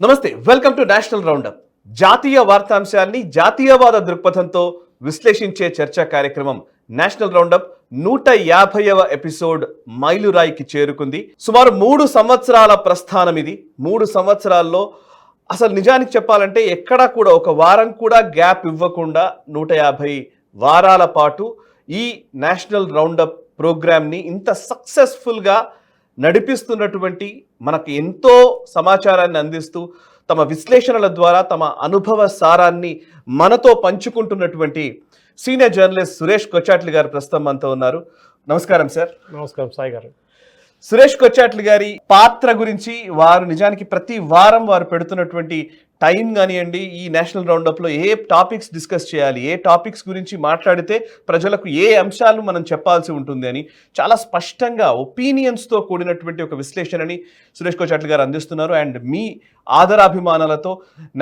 నమస్తే, welcome to national round up. జాతీయ వార్తాంశాన్ని జాతీయవాద దృక్పథంతో విశ్లేషించే చర్చా కార్యక్రమం నేషనల్ రౌండప్ 150వ ఎపిసోడ్ మైలురాయికి చేరుకుంది. సుమారు 3 సంవత్సరాల ప్రస్థానం ఇది. 3 సంవత్సరాల్లో అసలు నిజానికి చెప్పాలంటే ఎక్కడా కూడా ఒక వారం కూడా గ్యాప్ ఇవ్వకుండా 150 వారాల పాటు ఈ నేషనల్ రౌండప్ ప్రోగ్రామ్ని ఇంత సక్సెస్ఫుల్గా నడిపిస్తున్నటువంటి, మనకి ఎంతో సమాచారాన్ని అందిస్తూ తమ విశ్లేషణల ద్వారా తమ అనుభవ సారాన్ని మనతో పంచుకుంటున్నటువంటి సీనియర్ జర్నలిస్ట్ సురేష్ కొచ్చాట్లి గారు ప్రస్తుతం మనతో ఉన్నారు. నమస్కారం సార్. నమస్కారం సాయి గారు. సురేష్ కొచ్చాట్లి గారి పాత్ర గురించి వారు నిజానికి ప్రతి వారం వారు పెడుతున్నటువంటి టైం కానివ్వండి, ఈ నేషనల్ రౌండప్లో ఏ టాపిక్స్ డిస్కస్ చేయాలి, ఏ టాపిక్స్ గురించి మాట్లాడితే ప్రజలకు ఏ అంశాలు మనం చెప్పాల్సి ఉంటుంది అని చాలా స్పష్టంగా ఒపీనియన్స్తో కూడినటువంటి ఒక విశ్లేషణని సురేష్ కొచ్చాట్లి గారు అందిస్తున్నారు. అండ్ మీ ఆదరాభిమానాలతో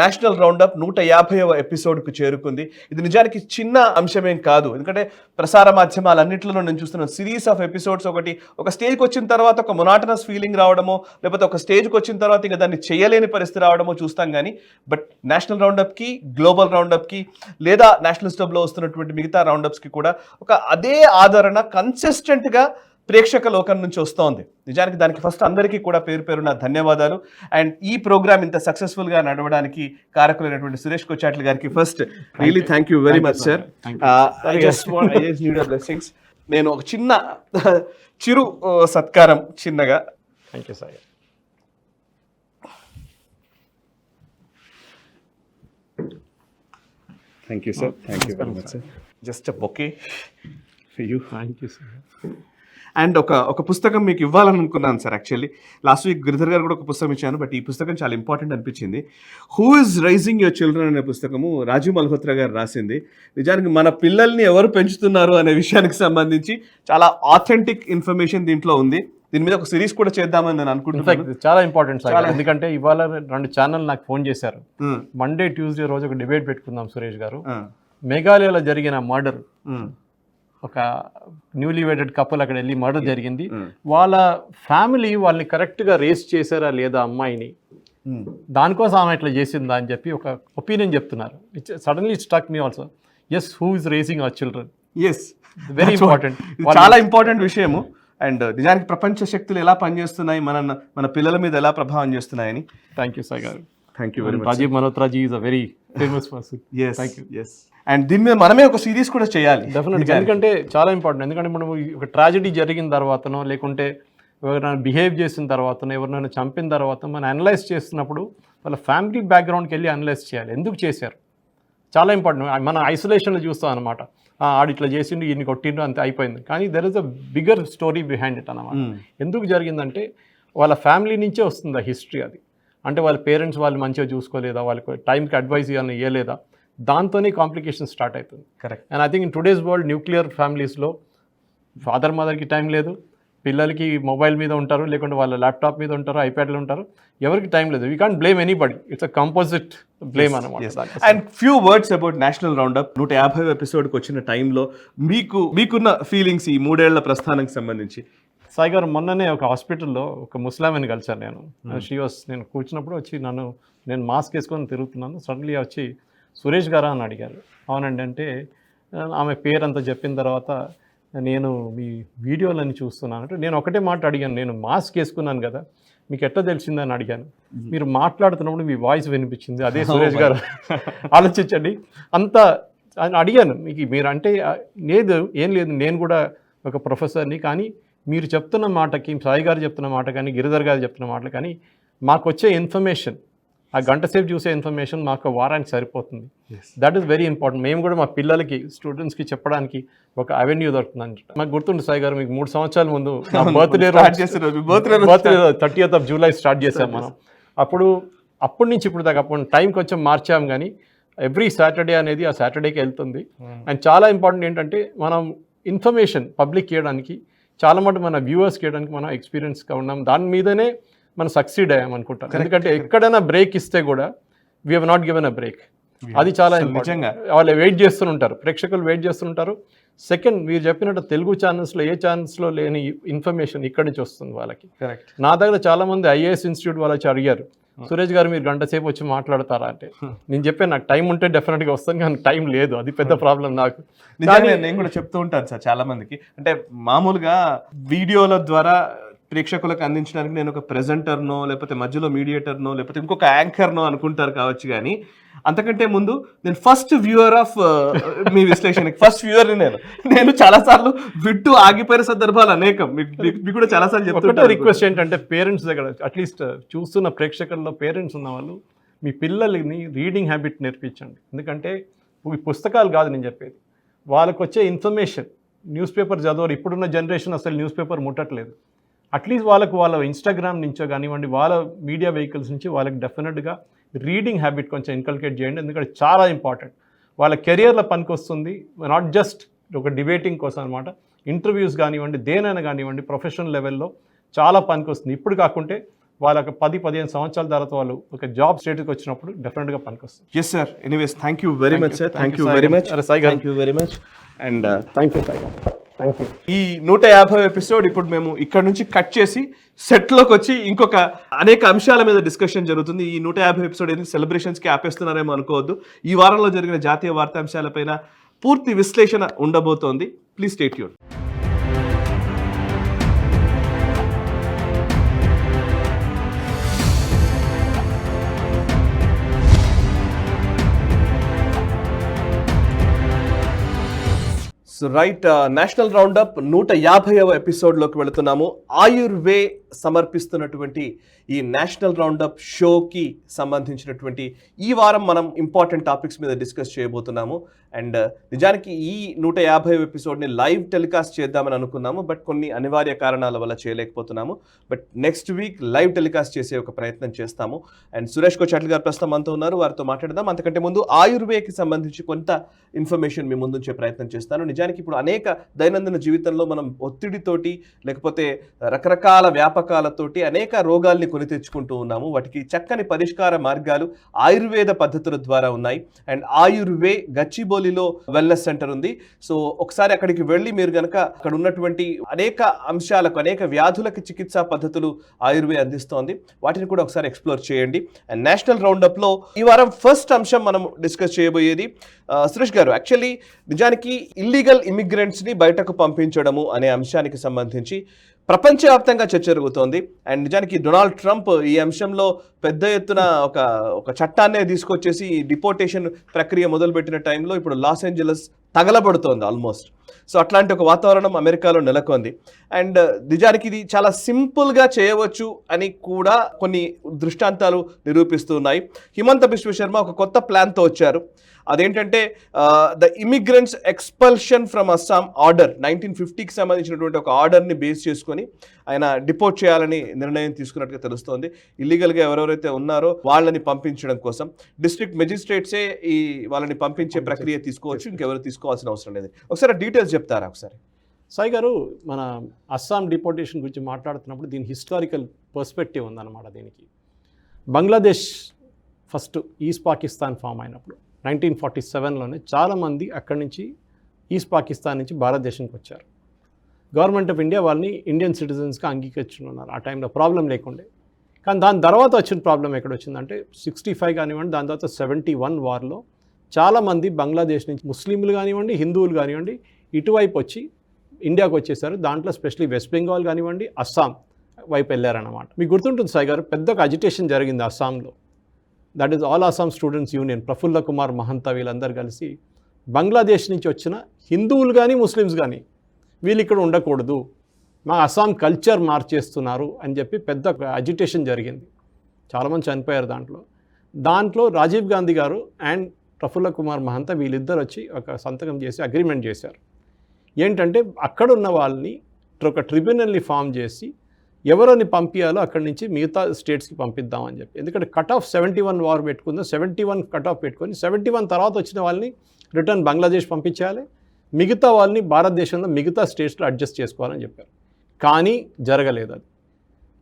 నేషనల్ రౌండప్ 150వ ఎపిసోడ్కు చేరుకుంది. ఇది నిజానికి చిన్న అంశమేం కాదు, ఎందుకంటే ప్రసార మాధ్యమాలన్నింటిలో నేను చూస్తున్న సిరీస్ ఆఫ్ ఎపిసోడ్స్ ఒక స్టేజ్కి వచ్చిన తర్వాత ఒక మొనాటనస్ ఫీలింగ్ రావడమో, లేకపోతే ఒక స్టేజ్కి వచ్చిన తర్వాత ఇంకా దాన్ని చేయలేని పరిస్థితి రావడమో చూస్తాం. కానీ బట్ నేషనల్ రౌండప్కి, గ్లోబల్ రౌండప్కి, లేదా నేషనల్ స్టబ్లో వస్తున్నటువంటి మిగతా రౌండప్స్కి కూడా ఒక అదే ఆదరణ కన్సిస్టెంట్గా ప్రేక్షక లోకం నుంచి వస్తోంది. నిజానికి దానికి ఫస్ట్ అందరికీ కూడా పేరు పేరున ధన్యవాదాలు. అండ్ ఈ ప్రోగ్రామ్ ఇంత సక్సెస్ఫుల్గా నడవడానికి కారకులైనటువంటి సురేష్ కొచ్చాట్లి గారికి first really thank you very much sir. I just need your blessings. నేను ఒక చిన్న చిరు సత్కారం చిన్నగా. Thank you sir. Thank you sir. Thank you very much sir. Just a bouquet for you. Thank you sir. And ఒక పుస్తకం మీకు ఇవ్వాలని అనుకున్నాను sir. Actually last week Giridhar గారు కూడా ఒక పుస్తకం ఇచ్చాను, బట్ ఈ పుస్తకం చాలా ఇంపార్టెంట్ అనిపించింది. Who is raising your children అనే పుస్తకము రాజీవ్ మల్హోత్రా గారు రాసింది. నిజానికి మన పిల్లల్ని ఎవరు పెంచుతున్నారు అనే విషయానికి సంబంధించి చాలా ఆథెంటిక్ ఇన్ఫర్మేషన్ దీంట్లో ఉంది. దీని మీద ఒక సిరీస్ కూడా చేద్దామని నేను అనుకుంటున్నాను. చాలా ఇంపార్టెంట్ సార్, ఎందుకంటే ఇవాళ 2 ఛానల్ నాకు ఫోన్ చేశారు. మండే ట్యూస్డే రోజు ఒక డిబేట్ పెట్టుకుందాం సురేష్ గారు. మేఘాలయలో జరిగిన మర్డర్, ఒక న్యూలీ వెడెడ్ కపుల్ అక్కడ వెళ్ళి మర్డర్ జరిగింది. వాళ్ళ ఫ్యామిలీ వాళ్ళని కరెక్ట్గా రేస్ చేశారా లేదా అమ్మాయిని, దానికోసం ఆమె ఇట్లా చేసిందా అని చెప్పి ఒక ఒపీనియన్ చెప్తున్నారు. Suddenly struck me also. Yes, who is raising our children. Yes, very important, చాలా ఇంపార్టెంట్ విషయము. అండ్ నిజానికి ప్రపంచ శక్తులు ఎలా పనిచేస్తున్నాయి, మన పిల్లల మీద ఎలా ప్రభావం చేస్తున్నాయని. Thank you sir garu. Thank you very much. Rajiv Malhotra ji is a very famous person. Thank you. Yes, and దీని మీద మనమే ఒక సిరీస్ కూడా చేయాలి డెఫినెట్గా, ఎందుకంటే చాలా ఇంపార్టెంట్. ఎందుకంటే మనం ఒక ట్రాజడీ జరిగిన తర్వాతనో, లేకుంటే ఎవరైనా బిహేవ్ చేసిన తర్వాతనో, ఎవరినైనా చంపిన తర్వాత మనం అనలైజ్ చేస్తున్నప్పుడు వాళ్ళ ఫ్యామిలీ బ్యాక్గ్రౌండ్కి వెళ్ళి అనలైజ్ చేయాలి, ఎందుకు చేశారు. చాలా ఇంపార్టెంట్. మన ఐసోలేషన్లో చూస్తాం అనమాట, ఆడు ఇట్లా చేసిండు, ఈయన కొట్టిండు, అంతే అయిపోయింది. కానీ there is a bigger story behind it అనమాట. ఎందుకు జరిగిందంటే వాళ్ళ ఫ్యామిలీ నుంచే వస్తుంది ఆ హిస్టరీ. అది అంటే వాళ్ళ పేరెంట్స్ వాళ్ళు మంచిగా చూసుకోలేదా, వాళ్ళకి టైంకి అడ్వైస్ ఇవ్వలేదా, దాంతోనే కాంప్లికేషన్ స్టార్ట్ అవుతుంది. Correct. And I think in today's world nuclear ఫ్యామిలీస్లో ఫాదర్ మదర్కి టైం లేదు, పిల్లలకి మొబైల్ మీద ఉంటారు, లేకుంటే వాళ్ళ ల్యాప్టాప్ మీద ఉంటారు, ఐప్యాడ్లో ఉంటారు, ఎవరికి టైం లేదు. We can't blame anybody, it's a composite blame అనమాట. And few words about national roundup 150వ ఎపిసోడ్కి వచ్చిన టైంలో మీకున్న ఫీలింగ్స్ ఈ 3 ఏళ్ల ప్రస్థానానికి సంబంధించి. సాయి గారు, మొన్ననే ఒక హాస్పిటల్లో ఒక ముస్లామని కలిసాను నేను. నేను కూర్చున్నప్పుడు వచ్చి నేను మాస్క్ వేసుకొని తిరుగుతున్నాను. సడన్లీ వచ్చి సురేష్ గారా అని అడిగారు. అవునండి అంటే, ఆమె పేరంతా చెప్పిన తర్వాత నేను మీ వీడియోలని చూస్తున్నాను అంటే, నేను ఒకటే మాట అడిగాను, నేను మాస్క్ వేసుకున్నాను కదా, మీకు ఎట్లా తెలిసిందని అడిగాను. మీరు మాట్లాడుతున్నప్పుడు మీ వాయిస్ వినిపించింది, అదే సురేష్ గారు. ఆలోచించండి, అంత అడిగాను. మీరు అంటే లేదు, ఏం లేదు, నేను కూడా ఒక ప్రొఫెసర్ని, కానీ మీరు చెప్తున్న మాటకి, సాయి గారు చెప్తున్న మాట కానీ, గిరిధర్ గారు చెప్తున్న మాటలు కానీ, మాకు వచ్చే ఇన్ఫర్మేషన్, ఆ గంట సేపు చూసే ఇన్ఫర్మేషన్ మాకు వారానికి సరిపోతుంది. That is very important. మేము కూడా మా పిల్లలకి, స్టూడెంట్స్కి చెప్పడానికి ఒక అవెన్యూ దొరుకుతుంది. మాకు గుర్తుండి సాయి గారు, మీకు 3 సంవత్సరాల ముందు నా బర్త్డే 30th జూలై స్టార్ట్ చేసాం మనం. అప్పటి నుంచి ఇప్పుడు దాకా అప్పుడు టైం కొంచెం మార్చాం, కానీ ఎవ్రీ సాటర్డే అనేది ఆ సాటర్డేకి వెళ్తుంది. అండ్ చాలా ఇంపార్టెంట్ ఏంటంటే, మనం ఇన్ఫర్మేషన్ పబ్లిక్ చేయడానికి, చాలా మటు మన వ్యూవర్స్కి చేయడానికి మనం ఎక్స్పీరియన్స్గా ఉన్నాం. దాని మీదనే మనం సక్సీడ్ అయ్యాం అనుకుంటాం. ఎందుకంటే ఎక్కడైనా బ్రేక్ ఇస్తే కూడా we have not given a break. అది చాలా ఇంపార్టెంట్. వాళ్ళు వెయిట్ చేస్తుంటారు, ప్రేక్షకులు వెయిట్ చేస్తుంటారు. సెకండ్, మీరు చెప్పినట్టు తెలుగు ఛానల్స్లో ఏ ఛానల్స్లో లేని ఇన్ఫర్మేషన్ ఇక్కడి నుంచి వస్తుంది వాళ్ళకి. నా దగ్గర చాలామంది IAS ఇన్స్టిట్యూట్ వాళ్ళు వచ్చి అడిగారు, సురేష్ గారు మీరు గంట సేపు వచ్చి మాట్లాడతారా అంటే నేను చెప్పాను నాకు టైం ఉంటే డెఫినెట్గా వస్తాను, కానీ టైం లేదు, అది పెద్ద ప్రాబ్లం నాకు. నిజంగా నేను కూడా చెప్తూ ఉంటాను సార్ చాలా మందికి, అంటే మామూలుగా వీడియోల ద్వారా ప్రేక్షకులకు అందించడానికి నేను ఒక ప్రెజెంటర్నో లేకపోతే మధ్యలో మీడియేటర్నో లేకపోతే ఇంకొక యాంకర్నో అనుకుంటారు కావచ్చు, కానీ అంతకంటే ముందు నేను ఫస్ట్ వ్యూవర్ ఆఫ్ మీ విశ్లేషణకి ఫస్ట్ వ్యూవర్ నేను చాలా సార్లు విట్టు ఆగిపోయిన సందర్భాలు అనేకం, మీకు కూడా చాలా సార్లు చెప్తుంటాను. రిక్వెస్ట్ ఏంటంటే పేరెంట్స్ దగ్గర అట్లీస్ట్ చూస్తున్న ప్రేక్షకుల్లో పేరెంట్స్ ఉన్న వాళ్ళు మీ పిల్లల్ని రీడింగ్ హ్యాబిట్ నేర్పించండి. ఎందుకంటే ఈ పుస్తకాలు కాదు నేను చెప్పేది, వాళ్ళకు వచ్చే ఇన్ఫర్మేషన్. న్యూస్ పేపర్ చదవరు, ఇప్పుడున్న జనరేషన్ అసలు న్యూస్ పేపర్ ముట్టట్లేదు. అట్లీస్ట్ వాళ్ళ ఇన్స్టాగ్రామ్ నుంచో కానివ్వండి, వాళ్ళ మీడియా వెహికల్స్ నుంచి వాళ్ళకి డెఫినెట్గా రీడింగ్ హ్యాబిట్ కొంచెం ఇన్కల్కేట్ చేయండి. ఎందుకంటే చాలా ఇంపార్టెంట్, వాళ్ళ కెరియర్లో పనికి వస్తుంది, నాట్ జస్ట్ ఒక డిబేటింగ్ కోసం అనమాట. ఇంటర్వ్యూస్ కానివ్వండి, దేనైనా కానివ్వండి, ప్రొఫెషనల్ లెవెల్లో చాలా పనికి వస్తుంది. ఇప్పుడు కాకుంటే వాళ్ళకి 10-15 సంవత్సరాల తర్వాత వాళ్ళు ఒక జాబ్ స్టేట్కి వచ్చినప్పుడు డెఫినెట్గా పనికి వస్తుంది. Yes sir, anyways thank you very much sir, thank you very much, thank you very much and thank you Sai garu, thank you. ఈ 150 ఎపిసోడ్ ఇప్పుడు మేము ఇక్కడ నుంచి కట్ చేసి సెట్లోకి వచ్చి ఇంకొక అనేక అంశాల మీద డిస్కషన్ జరుగుతుంది. ఈ 150 ఎపిసోడ్ ఏంటి సెలబ్రేషన్స్కి ఆపేస్తున్నారేమో అనుకోవద్దు. ఈ వారంలో జరిగిన జాతీయ వార్తాంశాలపైన పూర్తి విశ్లేషణ ఉండబోతోంది. Please stay tune. So right, national roundup 150వ ఎపిసోడ్లోకి వెళుతున్నాము. ఆయుర్వే సమర్పిస్తున్నటువంటి ఈ నేషనల్ రౌండప్ షోకి సంబంధించినటువంటి ఈ వారం మనం ఇంపార్టెంట్ టాపిక్స్ మీద డిస్కస్ చేయబోతున్నాము. అండ్ నిజానికి ఈ 150వ ఎపిసోడ్ని లైవ్ టెలికాస్ట్ చేద్దామని అనుకున్నాము, బట్ కొన్ని అనివార్య కారణాల వల్ల చేయలేకపోతున్నాము. But next week live telecast చేసే ఒక ప్రయత్నం చేస్తాము. అండ్ సురేష్ కోచాట్ల గారు ప్రస్తుతం మనతో ఉన్నారు, వారితో మాట్లాడదాం. అంతకంటే ముందు ఆయుర్వేకి సంబంధించి కొంత ఇన్ఫర్మేషన్ మీ ముందుంచే ప్రయత్నం చేస్తాను. నిజానికి ఇప్పుడు అనేక దైనందిన జీవితంలో మనం ఒత్తిడితోటి లేకపోతే రకరకాల వ్యాపకాలతోటి అనేక రోగాల్ని కొని తెచ్చుకుంటూ ఉన్నాము. వాటికి చక్కని పరిష్కార మార్గాలు ఆయుర్వేద పద్ధతుల ద్వారా ఉన్నాయి. అండ్ ఆయుర్వే గచ్చిబౌలిలో వెల్నెస్ సెంటర్ ఉంది. సో ఒకసారి అక్కడికి వెళ్ళి మీరు కనుక అక్కడ ఉన్నటువంటి అనేక అంశాలకు అనేక వ్యాధులకి చికిత్సా పద్ధతులు ఆయుర్వే అందిస్తోంది, వాటిని కూడా ఒకసారి ఎక్స్ప్లోర్ చేయండి. అండ్ నేషనల్ రౌండప్లో ఈ వారం ఫస్ట్ అంశం మనం డిస్కస్ చేయబోయేది సురేష్ గారు, యాక్చువల్లీ నిజానికి ఇల్లీగల్ ఇమిగ్రెంట్స్ని బయటకు పంపించడము అనే అంశానికి సంబంధించి ప్రపంచవ్యాప్తంగా చర్చ జరుగుతోంది. అండ్ నిజానికి డొనాల్డ్ ట్రంప్ ఈ అంశంలో పెద్ద ఎత్తున ఒక చట్టాన్నే తీసుకొచ్చేసి డిపోర్టేషన్ ప్రక్రియ మొదలుపెట్టిన టైంలో ఇప్పుడు లాస్ ఏంజలస్ తగలబడుతోంది ఆల్మోస్ట్. సో అట్లాంటి ఒక వాతావరణం అమెరికాలో నెలకొంది. అండ్ నిజానికి ఇది చాలా సింపుల్గా చేయవచ్చు అని కూడా కొన్ని దృష్టాంతాలు నిరూపిస్తున్నాయి. హిమంత బిశ్వ శర్మ ఒక కొత్త ప్లాన్తో వచ్చారు. అదేంటంటే the immigrants expulsion from Assam order 1950కి సంబంధించినటువంటి ఒక ఆర్డర్ని బేస్ చేసుకొని ఆయన డిపోర్ట్ చేయాలని నిర్ణయం తీసుకున్నట్టుగా తెలుస్తోంది. ఇల్లీగల్గా ఎవరెవరైతే ఉన్నారో వాళ్ళని పంపించడం కోసం డిస్ట్రిక్ట్ మెజిస్ట్రేట్సే వాళ్ళని పంపించే ప్రక్రియ తీసుకోవచ్చు, ఇంకెవరు తీసుకోవాల్సిన అవసరం లేదు. ఒకసారి డీటెయిల్స్ చెప్తారా ఒకసారి? సాయి గారు, మన అస్సాం డిపోర్టేషన్ గురించి మాట్లాడుతున్నప్పుడు దీని హిస్టారికల్ పర్స్పెక్టివ్ ఉందన్నమాట. దీనికి Bangladesh first East Pakistan form అయినప్పుడు 1947లోనే చాలామంది అక్కడి నుంచి ఈస్ట్ పాకిస్తాన్ నుంచి భారతదేశానికి వచ్చారు. గవర్నమెంట్ ఆఫ్ ఇండియా వాళ్ళని ఇండియన్ సిటిజన్స్గా అంగీకరించుకున్నారు. ఆ టైంలో ప్రాబ్లం లేకుండే. కానీ దాని తర్వాత వచ్చిన ప్రాబ్లం ఎక్కడ వచ్చిందంటే 65 కానివ్వండి, దాని తర్వాత 71 వార్లో చాలామంది బంగ్లాదేశ్ నుంచి ముస్లింలు కానివ్వండి, హిందువులు కానివ్వండి ఇటువైపు వచ్చి ఇండియాకు వచ్చేసారు. దాంట్లో స్పెషల్లీ వెస్ట్ బెంగాల్ కానివ్వండి, అస్సాం వైపు వెళ్ళారన్నమాట. మీకు గుర్తుంటుంది సాయి గారు, పెద్ద ఒక అజిటేషన్ జరిగింది అస్సాంలో. That is all Assam students union, Prafulla Kumar Mahanta వీళ్ళందరూ కలిసి బంగ్లాదేశ్ నుంచి వచ్చిన హిందువులు కానీ ముస్లిమ్స్ కానీ వీళ్ళు ఇక్కడ ఉండకూడదు, మా అస్సాం కల్చర్ మార్చేస్తున్నారు అని చెప్పి పెద్ద అజిటేషన్ జరిగింది. చాలామంది చనిపోయారు దాంట్లో రాజీవ్ గాంధీ గారు అండ్ ప్రఫుల్ల కుమార్ మహంతా వీళ్ళిద్దరు వచ్చి ఒక సంతకం చేసి అగ్రిమెంట్ చేశారు. ఏంటంటే అక్కడ ఉన్న వాళ్ళని ఒక ట్రిబ్యునల్ని ఫామ్ చేసి ఎవరిని పంపించాలో అక్కడి నుంచి మిగతా స్టేట్స్కి పంపిద్దామని చెప్పి. ఎందుకంటే కట్ ఆఫ్ 71 వార్ పెట్టుకుందాం, 71 కట్ ఆఫ్ పెట్టుకొని 71 తర్వాత వచ్చిన వాళ్ళని రిటర్న్ బంగ్లాదేశ్ పంపించాలి, మిగతా వాళ్ళని భారతదేశంలో మిగతా స్టేట్స్లో అడ్జస్ట్ చేసుకోవాలని చెప్పారు. కానీ జరగలేదు అది.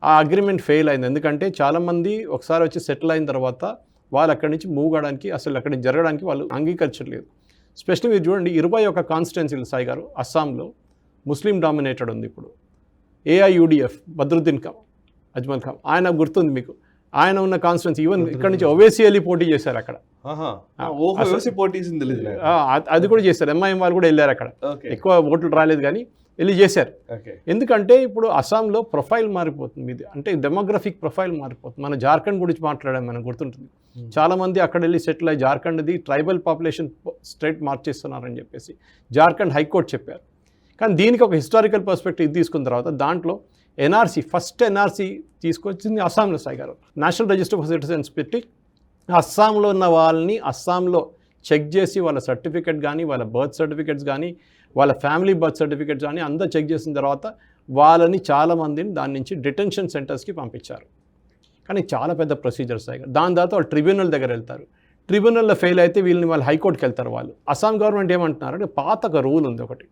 ఆ అగ్రిమెంట్ ఫెయిల్ అయింది. ఎందుకంటే చాలామంది ఒకసారి వచ్చి సెటిల్ అయిన తర్వాత వాళ్ళు అక్కడి నుంచి మూవ్ కావడానికి, అసలు అక్కడి నుంచి జరగడానికి వాళ్ళు అంగీకరించలేదు. స్పెషల్లీ మీరు చూడండి, 21 కాన్స్టిట్యున్సీలు సాయి గారు అస్సాంలో ముస్లిం డామినేటెడ్ ఉంది ఇప్పుడు. ఏఐయుడిఎఫ్ బద్రుద్దీన్ అజ్మల్ ఖాన్ ఆయన గుర్తుంది మీకు. ఆయన ఉన్న కాన్స్టిట్యున్సీ ఈవెన్ ఇక్కడ నుంచి ఓవైసీ వెళ్ళి పోటీ చేశారు అక్కడ. అది కూడా చేశారు. ఎంఐఎం వాళ్ళు కూడా వెళ్ళారు అక్కడ. ఎక్కువ ఓట్లు రాలేదు కానీ వెళ్ళి చేశారు. ఎందుకంటే ఇప్పుడు అస్సాంలో ప్రొఫైల్ మారిపోతుంది. ఇది అంటే డెమోగ్రఫిక్ ప్రొఫైల్ మారిపోతుంది. మన జార్ఖండ్ గురించి మాట్లాడాం, మనకు గుర్తుంటుంది. చాలామంది అక్కడ వెళ్ళి సెటిల్ అయ్యి జార్ఖండ్ది ట్రైబల్ పాపులేషన్ స్టేట్ మార్చేస్తున్నారని చెప్పేసి జార్ఖండ్ హైకోర్టు చెప్పారు. కానీ దీనికి ఒక హిస్టారికల్ పర్స్పెక్టివ్ తీసుకున్న తర్వాత దాంట్లో ఎన్ఆర్సీ ఫస్ట్ ఎన్ఆర్సీ తీసుకొచ్చింది అస్సాంలో సాయి గారు. నేషనల్ రిజిస్టర్ ఫర్ సిటిజన్స్ పెట్టి అస్సాంలో ఉన్న వాళ్ళని అస్సాంలో చెక్ చేసి వాళ్ళ సర్టిఫికెట్ కానీ వాళ్ళ బర్త్ సర్టిఫికెట్స్ కానీ వాళ్ళ ఫ్యామిలీ బర్త్ సర్టిఫికెట్స్ కానీ అంతా చెక్ చేసిన తర్వాత వాళ్ళని చాలామందిని దాని నుంచి డిటెన్షన్ సెంటర్స్కి పంపించారు. కానీ చాలా పెద్ద ప్రొసీజర్స్ అయ్యాయి. దాని తర్వాత వాళ్ళు ట్రిబ్యునల్ దగ్గర వెళ్తారు. ట్రిబ్యునల్లో ఫెయిల్ అయితే వీళ్ళని వాళ్ళు హైకోర్టుకి వెళ్తారు. వాళ్ళు అస్సాం గవర్నమెంట్ ఏమంటున్నారంటే పాత ఒక రూల్ ఉంది ఒకటి,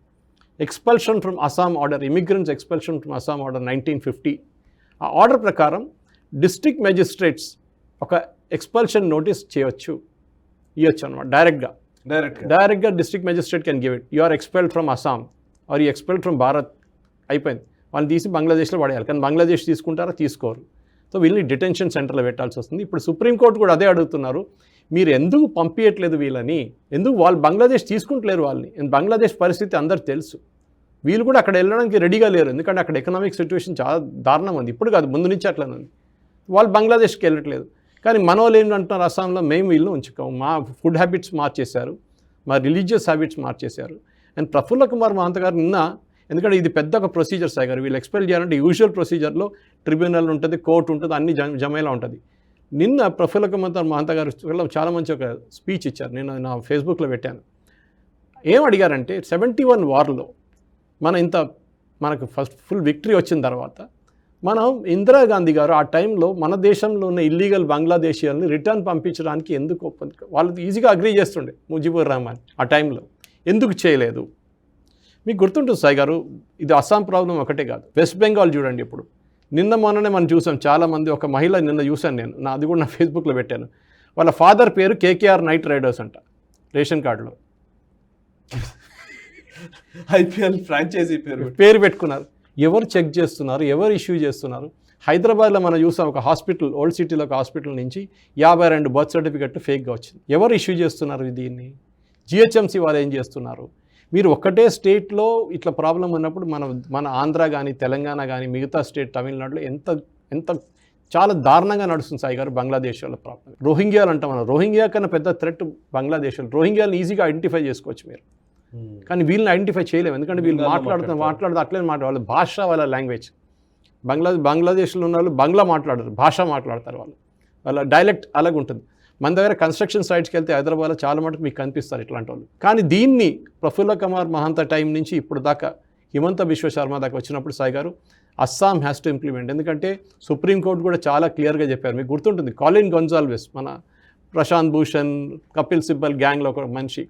expulsion from Assam order, immigrants expulsion from Assam order 1950. ఆ ఆర్డర్ ప్రకారం డిస్ట్రిక్ట్ మెజిస్ట్రేట్స్ ఒక ఎక్స్పల్షన్ నోటీస్ ఇవ్వచ్చు అనమాట. డైరెక్ట్గా district magistrate can give it, you are expelled from Assam or you expelled from Bharat. అయిపోయింది, వాళ్ళు తీసి బంగ్లాదేశ్లో పడేయాలి. కానీ బంగ్లాదేశ్ తీసుకుంటారా? తీసుకోరు. సో వీళ్ళని డిటెన్షన్ సెంటర్లో పెట్టాల్సి వస్తుంది. ఇప్పుడు సుప్రీంకోర్టు కూడా అదే అడుగుతున్నారు, మీరు ఎందుకు పంపించట్లేదు వీళ్ళని, ఎందుకు వాళ్ళు బంగ్లాదేశ్ తీసుకుంటలేరు వాళ్ళని. బంగ్లాదేశ్ పరిస్థితి అందరికి తెలుసు. వీళ్ళు కూడా అక్కడ వెళ్ళడానికి రెడీగా లేరు, ఎందుకంటే అక్కడ ఎకనామిక్ సిచ్యువేషన్ చాలా దారుణం ఉంది. ఇప్పుడు కాదు, ముందు నుంచి అట్లనే ఉంది. వాళ్ళు బంగ్లాదేశ్కి వెళ్ళట్లేదు. కానీ మన వాళ్ళు ఏంటంటున్నారు, అస్సాంలో మేము వీళ్ళని ఉంచుకోము, మా ఫుడ్ హ్యాబిట్స్ మార్చేశారు, మా రిలీజియస్ హ్యాబిట్స్ మార్చేశారు. అండ్ ప్రఫుల్ల కుమార్ మహంత గారు నిన్న, ఎందుకంటే ఇది పెద్ద ఒక ప్రొసీజర్ సాయి గారు, వీళ్ళు ఎక్స్పెల్ చేయాలంటే యూజువల్ ప్రొసీజర్లో ట్రిబ్యునల్ ఉంటుంది, కోర్టు ఉంటుంది, అన్ని జమేలా ఉంటుంది. నిన్న ప్రఫుల్ల కుమార్ మహంత గారు చాలా మంచి ఒక స్పీచ్ ఇచ్చారు. నేను నా ఫేస్బుక్లో పెట్టాను. ఏం అడిగారంటే 71 వార్లో మనకు ఫస్ట్ ఫుల్ విక్టరీ వచ్చిన తర్వాత మనం ఇందిరాగాంధీ గారు ఆ టైంలో మన దేశంలో ఉన్న ఇల్లీగల్ బంగ్లాదేశీయుల్ని రిటర్న్ పంపించడానికి ఎందుకు వాళ్ళు ఈజీగా అగ్రీ చేస్తుండే ముజిబుర్ రహమాన్ ఆ టైంలో ఎందుకు చేయలేదు? మీకు గుర్తుంటుంది సాయి గారు, ఇది అస్సాం ప్రాబ్లం ఒకటే కాదు, వెస్ట్ బెంగాల్ చూడండి. ఇప్పుడు నిన్న మొన్ననే మనం చూసాం, చాలామంది, ఒక మహిళ నిన్న చూశాను నేను, అది కూడా నా ఫేస్బుక్లో పెట్టాను. వాళ్ళ ఫాదర్ పేరు కేకేఆర్ నైట్ రైడర్స్ అంట రేషన్ కార్డులో. ఐపీఎల్ ఫ్రాంచైజీ పేరు పెట్టుకున్నారు. ఎవరు చెక్ చేస్తున్నారు, ఎవరు ఇష్యూ చేస్తున్నారు? హైదరాబాద్లో మనం చూసాం, ఒక హాస్పిటల్, ఓల్డ్ సిటీలో ఒక హాస్పిటల్ నుంచి 52 బర్త్ సర్టిఫికెట్ ఫేక్గా వచ్చింది. ఎవరు ఇష్యూ చేస్తున్నారు దీన్ని? జిహెచ్ఎంసీ వాళ్ళు ఏం చేస్తున్నారు? మీరు ఒక్కటే స్టేట్లో ఇట్లా ప్రాబ్లం ఉన్నప్పుడు మన ఆంధ్ర కానీ తెలంగాణ కానీ మిగతా స్టేట్ తమిళనాడులో ఎంత చాలా దారుణంగా నడుస్తుంది సాయి గారు బంగ్లాదేశ్ వాళ్ళ ప్రాబ్లం. రోహింగ్యాలు అంటాం మనం, రోహింగ్యా కన్నా పెద్ద థ్రెట్ బంగ్లాదేశ్. రోహింగ్యాలను ఈజీగా ఐడెంటిఫై చేసుకోవచ్చు మీరు, కానీ వీళ్ళని ఐడెంటిఫై చేయలేము. ఎందుకంటే వీళ్ళు మాట్లాడుతూ అట్లనే వాళ్ళ భాష, వాళ్ళ లాంగ్వేజ్. బంగ్లాదేశ్లో ఉన్న వాళ్ళు బంగ్లా మాట్లాడరు, భాష మాట్లాడతారు వాళ్ళు, వాళ్ళ డైలెక్ట్ అలాగ ఉంటుంది. మన దగ్గర కన్స్ట్రక్షన్ సైట్స్కి వెళ్తే హైదరాబాద్లో చాలా మటుకు మీకు కనిపిస్తారు ఇట్లాంటి వాళ్ళు. కానీ దీన్ని ప్రఫుల్ల కుమార్ మహంత టైం నుంచి ఇప్పుడు దాకా హిమంత బిశ్వ శర్మ దాకా వచ్చినప్పుడు సాయి గారు అస్సాం హ్యాస్ టు ఇంప్లిమెంట్. ఎందుకంటే సుప్రీంకోర్టు కూడా చాలా క్లియర్గా చెప్పారు. మీకు గుర్తుంటుంది, కాలిన్ గొన్జాల్వెస్, మన ప్రశాంత్ భూషణ్, కపిల్ సిబ్బల్ గ్యాంగ్లో ఒక మనిషి,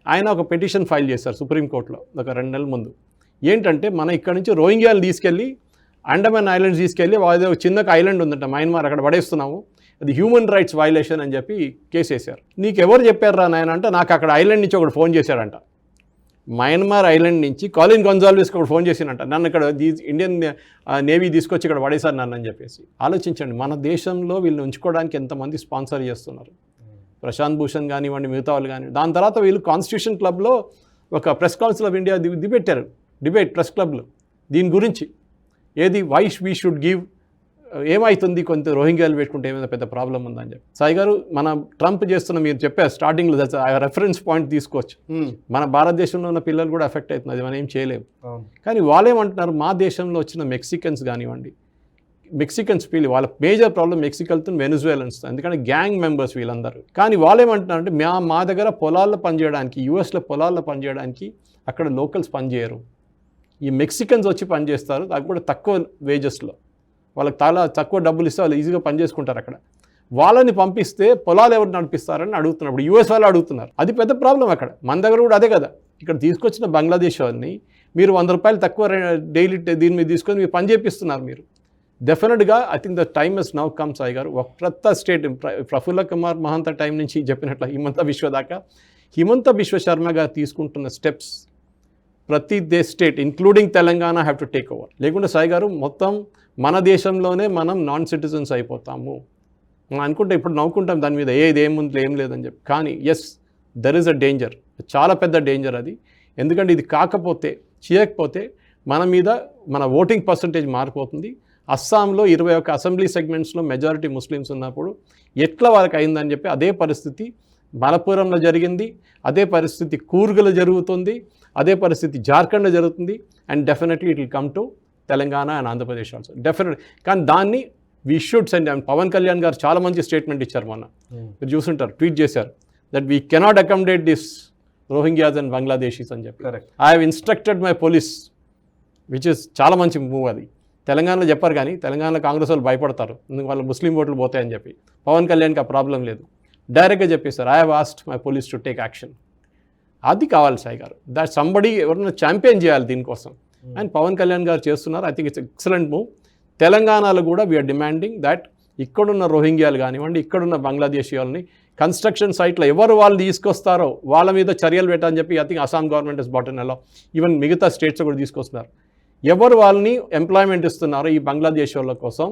ఆయన ఒక పిటిషన్ ఫైల్ చేశారు సుప్రీంకోర్టులో ఒక 2 నెలల ముందు. ఏంటంటే మన ఇక్కడ నుంచి రోహింగ్యాలు తీసుకెళ్ళి అండమాన్ ఐలాండ్స్ తీసుకెళ్ళి వాళ్ళ చిన్న ఐలాండ్ ఉందంట మయన్మార్, అక్కడ పడేస్తున్నాము, అది హ్యూమన్ రైట్స్ వైలేషన్ అని చెప్పి కేసు వేశారు. నీకు ఎవరు చెప్పారా నాయన అంటే, నాకు అక్కడ ఐలాండ్ నుంచి ఒకటి ఫోన్ చేశాడంట, మయన్మార్ ఐలాండ్ నుంచి కాలిన్ గొన్జాల్వెస్కి ఒకటి ఫోన్ చేసినంట, నన్ను ఇక్కడ ఇండియన్ నేవీ తీసుకొచ్చి ఇక్కడ పడేశారు నన్ను అని చెప్పేసి. ఆలోచించండి, మన దేశంలో వీళ్ళని ఉంచుకోవడానికి ఎంతమంది స్పాన్సర్ చేస్తున్నారు. ప్రశాంత్ భూషణ్ కానివ్వండి, మిగతా వాళ్ళు కానివ్వండి. దాని తర్వాత వీళ్ళు కాన్స్టిట్యూషన్ క్లబ్లో ఒక ప్రెస్ కౌన్సిల్ ఆఫ్ ఇండియా పెట్టారు, డిబేట్ ప్రెస్ క్లబ్లో దీని గురించి. ఏది వై వీ షుడ్ గివ్, ఏమవుతుంది కొంత రోహింగ్యాలు పెట్టుకుంటే ఏమైనా పెద్ద ప్రాబ్లం ఉందని చెప్పి. సాయి గారు, మన ట్రంప్ చేస్తున్న, మీరు చెప్పారు స్టార్టింగ్లో, రెఫరెన్స్ పాయింట్ తీసుకోవచ్చు. మన భారతదేశంలో ఉన్న పిల్లలు కూడా ఎఫెక్ట్ అవుతుంది, అది మనం ఏం చేయలేము. కానీ వాళ్ళేమంటున్నారు, మా దేశంలో వచ్చిన మెక్సికన్స్ కానివ్వండి, మెక్సికన్స్ వాళ్ళ మేజర్ ప్రాబ్లం మెక్సికన్తో వెనుజువేలన్స్, ఎందుకంటే గ్యాంగ్ మెంబర్స్ వీళ్ళందరూ. కానీ వాళ్ళు ఏమంటున్నారంటే, మా దగ్గర పొలాల్లో పనిచేయడానికి, యూఎస్లో పొలాల్లో పనిచేయడానికి అక్కడ లోకల్స్ పనిచేయరు, ఈ మెక్సికన్స్ వచ్చి పనిచేస్తారు, అది కూడా తక్కువ వేజెస్లో, వాళ్ళకి చాలా తక్కువ డబ్బులు ఇస్తే వాళ్ళు ఈజీగా పనిచేసుకుంటారు అక్కడ. వాళ్ళని పంపిస్తే పొలాలు ఎవరు నడిపిస్తారని అడుగుతున్నప్పుడు యూఎస్ వాళ్ళు అడుగుతున్నారు. అది పెద్ద ప్రాబ్లం అక్కడ. మన దగ్గర కూడా అదే కదా, ఇక్కడ తీసుకొచ్చిన బంగ్లాదేశ్ వాళ్ళని మీరు 100 రూపాయలు తక్కువ డైలీ దీని మీద తీసుకొని మీరు పని చేపిస్తున్నారు. మీరు డెఫినెట్గా I think the time is now come Sai గారు. ఒక ప్రతి స్టేట్, ప్రఫుల్ల కుమార్ మహంత టైం నుంచి చెప్పినట్లు హిమంత బిశ్వ దాకా, హిమంత బిశ్వ శర్మ గారు తీసుకుంటున్న స్టెప్స్ ప్రతి state including Telangana have to take over. లేకుంటే సాయి గారు మొత్తం మన దేశంలోనే మనం నాన్ సిటిజన్స్ అయిపోతాము. మనం అనుకుంటే ఇప్పుడు నవ్వుకుంటాం దాని మీద ఇది ఏముంది ఏం లేదని చెప్పి, కానీ yes there is a danger, చాలా పెద్ద డేంజర్ అది. ఎందుకంటే ఇది చేయకపోతే మన మీద మన ఓటింగ్ పర్సంటేజ్ మారిపోతుంది. అస్సాంలో 21 అసెంబ్లీ సెగ్మెంట్స్లో మెజారిటీ ముస్లిమ్స్ ఉన్నప్పుడు ఎట్లా వాళ్ళకి అయిందని చెప్పి అదే పరిస్థితి మలపురంలో జరిగింది, అదే పరిస్థితి కూర్గ్లో జరుగుతుంది, అదే పరిస్థితి జార్ఖండ్లో జరుగుతుంది. And definitely it will come to Telangana and Andhra Pradesh also definite. కానీ దాన్ని we should send. And Pavan Kalyan garu చాలా మంచి స్టేట్మెంట్ ఇచ్చారు మొన్న, మీరు చూసుంటారు, ట్వీట్ చేశారు that we cannot accommodate this Rohingyas and Bangladeshis అని చెప్పి. I have instructed my police, which is చాలా మంచి మూవ్ అది. తెలంగాణలో చెప్పారు కానీ తెలంగాణలో కాంగ్రెస్ వాళ్ళు భయపడతారు, ఎందుకు వాళ్ళ ముస్లిం ఓట్లు పోతాయని చెప్పి. పవన్ కళ్యాణ్కి ఆ ప్రాబ్లం లేదు, డైరెక్ట్గా చెప్పేశారు I have asked my police to take action. అది కావాలి సాయి గారు, దట్ సంబడి ఎవరైనా ఛాంపియన్ చేయాలి దీనికోసం. అండ్ పవన్ కళ్యాణ్ గారు చేస్తున్నారు. I think it's excellent move. తెలంగాణలో కూడా వీఆర్ డిమాండింగ్ దట్ ఇక్కడున్న రోహింగ్యాలు కానివ్వండి, ఇక్కడున్న బంగ్లాదేశీ వాళ్ళని కన్స్ట్రక్షన్ సైట్లో ఎవరు వాళ్ళు తీసుకొస్తారో వాళ్ళ మీద చర్యలు పెట్టాలని చెప్పి I think Assam government is button అలా, ఈవెన్ మిగతా స్టేట్స్ కూడా తీసుకొస్తున్నారు. ఎవరు వాళ్ళని ఎంప్లాయ్మెంట్ ఇస్తున్నారో ఈ బంగ్లాదేశ్ వాళ్ళ కోసం,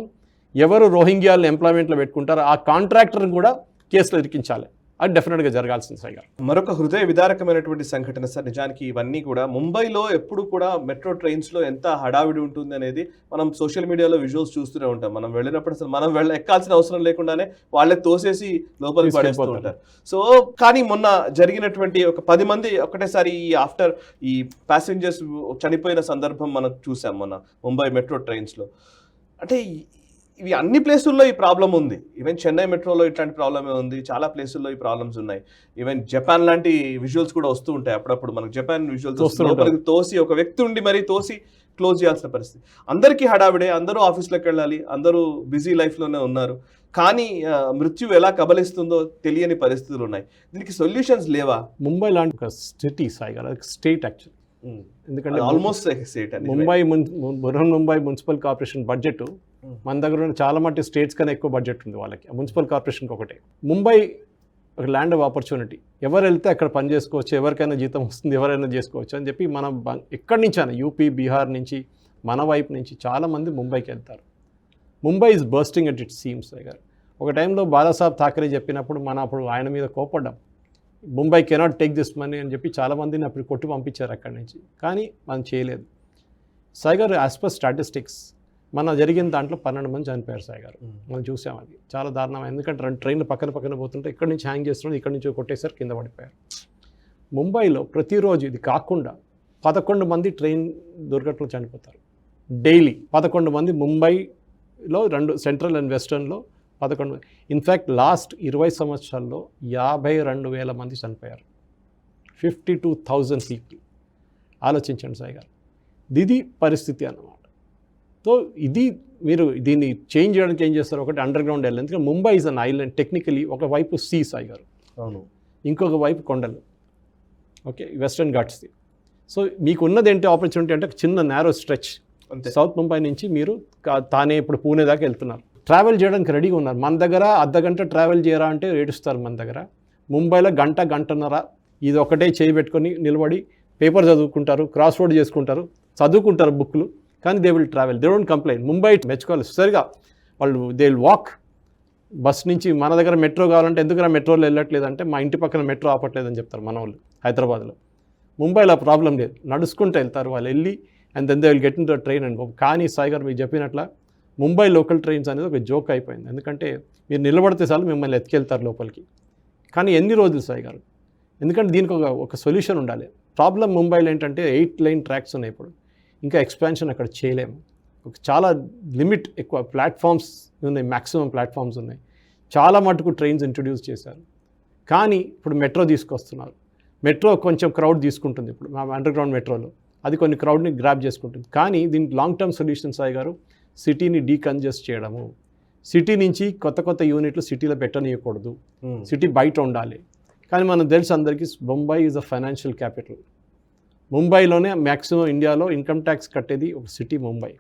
ఎవరు రోహింగ్యాలను ఎంప్లాయ్మెంట్లో పెట్టుకుంటారో ఆ కాంట్రాక్టర్ని కూడా కేసులో ఇరికించాలి. అది డెఫినెట్గా జరగాల్సింది సార్ గారు. మరొక హృదయ విదారకమైనటువంటి సంఘటన సార్. నిజానికి ఇవన్నీ కూడా ముంబైలో ఎప్పుడు కూడా మెట్రో ట్రైన్స్లో ఎంత హడావిడి ఉంటుంది అనేది మనం సోషల్ మీడియాలో విజువల్స్ చూస్తూనే ఉంటాం. మనం వెళ్ళినప్పుడు అసలు మనం ఎక్కాల్సిన అవసరం లేకుండానే వాళ్ళే తోసేసి లోపలికి పడేస్తూ ఉంటారు. సో కానీ మొన్న జరిగినటువంటి ఒక 10 మంది ఒకటేసారి ఆఫ్టర్ ఈ ప్యాసింజర్స్ చనిపోయిన సందర్భం మనం చూసాం మొన్న ముంబై మెట్రో ట్రైన్స్లో. అంటే ఇవి అన్ని ప్లేసుల్లో ఈ ప్రాబ్లం ఉంది. ఈవెన్ చెన్నై మెట్రోలో ఇట్లాంటి ప్రాబ్లమే ఉంది, చాలా ప్లేసుల్లో ఈ ప్రాబ్లమ్స్ ఉన్నాయి. ఈవెన్ జపాన్ లాంటి విజువల్స్ కూడా వస్తూ ఉంటాయి అప్పుడప్పుడు మనకు. జపాన్ విజువల్స్ లోపలికి తోసి ఒక వ్యక్తి ఉండి మరీ తోసి క్లోజ్ చేయాల్సిన పరిస్థితి. అందరికీ హడావిడే, అందరూ ఆఫీస్లోకి వెళ్ళాలి, అందరూ బిజీ లైఫ్లోనే ఉన్నారు. కానీ మృత్యువు ఎలా కబలిస్తుందో తెలియని పరిస్థితులు ఉన్నాయి. దీనికి సొల్యూషన్స్ లేవా? ముంబై లాంటి ఒక సిటీ సాయి గారు, స్టేట్ యాక్చువల్. ఎందుకంటే almost state. Mumbai municipal corporation budget మన దగ్గర చాలా మట్టి స్టేట్స్ కన్నా ఎక్కువ బడ్జెట్ ఉంది వాళ్ళకి, మున్సిపల్ కార్పొరేషన్కి ఒకటే. ముంబై ఒక ల్యాండ్ ఆఫ్ ఆపర్చునిటీ, ఎవరు వెళ్తే అక్కడ పని చేసుకోవచ్చు, ఎవరికైనా జీతం వస్తుంది, ఎవరైనా చేసుకోవచ్చు అని చెప్పి మనం ఎక్కడి నుంచి అయినా యూపీ బీహార్ నుంచి మన వైపు నుంచి చాలామంది ముంబైకి వెళ్తారు. Mumbai is bursting at it seems గారు. ఒక టైంలో బాలాసాహెబ్ థాకరే చెప్పినప్పుడు అప్పుడు ఆయన మీద కోపడ్డాం, Mumbai cannot take this money అని చెప్పి చాలామందిని అప్పుడు కొట్టి పంపించారు అక్కడి నుంచి. కానీ మనం చేయలేదు సాయి గారు. యాజ్ పర్ స్టాటిస్టిక్స్ మన జరిగిన దాంట్లో 12 మంది చనిపోయారు సాయి గారు. మనం చూసాం, అది చాలా దారుణం. ఎందుకంటే 2 ట్రైన్లు పక్కన పోతుంటే ఇక్కడి నుంచి హ్యాంగ్ చేస్తున్నారు, ఇక్కడి నుంచి కొట్టేసారు, కింద పడిపోయారు. ముంబైలో ప్రతిరోజు ఇది కాకుండా 11 మంది ట్రైన్ దుర్ఘటనలు చనిపోతారు డైలీ. 11 మంది ముంబైలో, 2 సెంట్రల్ అండ్ వెస్టర్న్లో 11. ఇన్ఫ్యాక్ట్ లాస్ట్ 20 సంవత్సరాల్లో 52,000 మంది చనిపోయారు, 52,000 పీపుల్. ఆలోచించండి సాయి గారు, ఇది పరిస్థితి అన్నమాట. సో ఇది మీరు దీన్ని చేంజ్ చేయడానికి ఏం చేస్తారు? ఒకటి అండర్ గ్రౌండ్ వెళ్ళాలి. ఎందుకంటే Mumbai is an island technically. ఒకవైపు సీ సాయి గారు, అవును, ఇంకొక వైపు కొండలు, ఓకే, వెస్టర్న్ ఘాట్స్ది. సో మీకు ఉన్నది ఏంటి ఆపర్చునిటీ అంటే చిన్న నేరో స్ట్రెచ్. సౌత్ ముంబై నుంచి మీరు తానే ఇప్పుడు పూణే దాకా వెళ్తున్నారు, ట్రావెల్ చేయడానికి రెడీగా ఉన్నారు. మన దగ్గర అర్ధగంట ట్రావెల్ చేయరా అంటే ఏడుస్తారు. మన దగ్గర ముంబైలో గంటన్నర ఇది ఒకటే చేయి పెట్టుకొని నిలబడి పేపర్ చదువుకుంటారు, క్రాస్ వర్డ్ చేసుకుంటారు, చదువుకుంటారు బుక్లు, కానీ they will travel, they don't complaint. Mumbai మెచ్చుకోవాలి సరిగా, వాళ్ళు దే విల్ వాక్. బస్ నుంచి మన దగ్గర మెట్రో కావాలంటే ఎందుకు మెట్రోలో వెళ్ళట్లేదు అంటే మా ఇంటి పక్కన మెట్రో ఆపట్లేదని చెప్తారు మన వాళ్ళు హైదరాబాద్లో. ముంబైలో ప్రాబ్లం లేదు, నడుచుకుంటూ వెళ్తారు వాళ్ళు వెళ్ళి, and then they will get into train and go. కానీ సాయి గారు మీకు చెప్పినట్ల ముంబై లోకల్ ట్రైన్స్ అనేది ఒక జోక్ అయిపోయింది. ఎందుకంటే మీరు నిలబడితే చాలు మిమ్మల్ని ఎత్తుకెళ్తారు లోపలికి. కానీ ఎన్ని రోజులు సాయి గారు? ఎందుకంటే దీనికి ఒక సొల్యూషన్ ఉండాలి. ప్రాబ్లం ముంబైలో ఏంటంటే 8 లైన్ ట్రాక్స్ ఉన్నాయి ఇప్పుడు, ఇంకా ఎక్స్పాన్షన్ అక్కడ చేయలేము. చాలా లిమిట్, ఎక్కువ ప్లాట్ఫామ్స్ ఉన్నాయి, మ్యాక్సిమం ప్లాట్ఫామ్స్ ఉన్నాయి. చాలా మటుకు ట్రైన్స్ ఇంట్రొడ్యూస్ చేశారు. కానీ ఇప్పుడు మెట్రో తీసుకొస్తున్నారు. మెట్రో కొంచెం క్రౌడ్ తీసుకుంటుంది ఇప్పుడు అండర్ గ్రౌండ్ మెట్రోలో, అది కొన్ని క్రౌడ్ని గ్రాప్ చేసుకుంటుంది. కానీ దీనికి లాంగ్ టర్మ్ సొల్యూషన్ సాయి గారు సిటీని డీకంజెస్ట్ చేయడము, సిటీ నుంచి కొత్త యూనిట్లు సిటీలో పెట్టనీయకూడదు, సిటీ బయట ఉండాలి. కానీ మనం తెలుసు అందరికీ Mumbai is a financial capital. ముంబైలోనే మ్యాక్సిమం ఇండియాలో ఇన్కమ్ ట్యాక్స్ కట్టేది ఒక సిటీ ముంబై.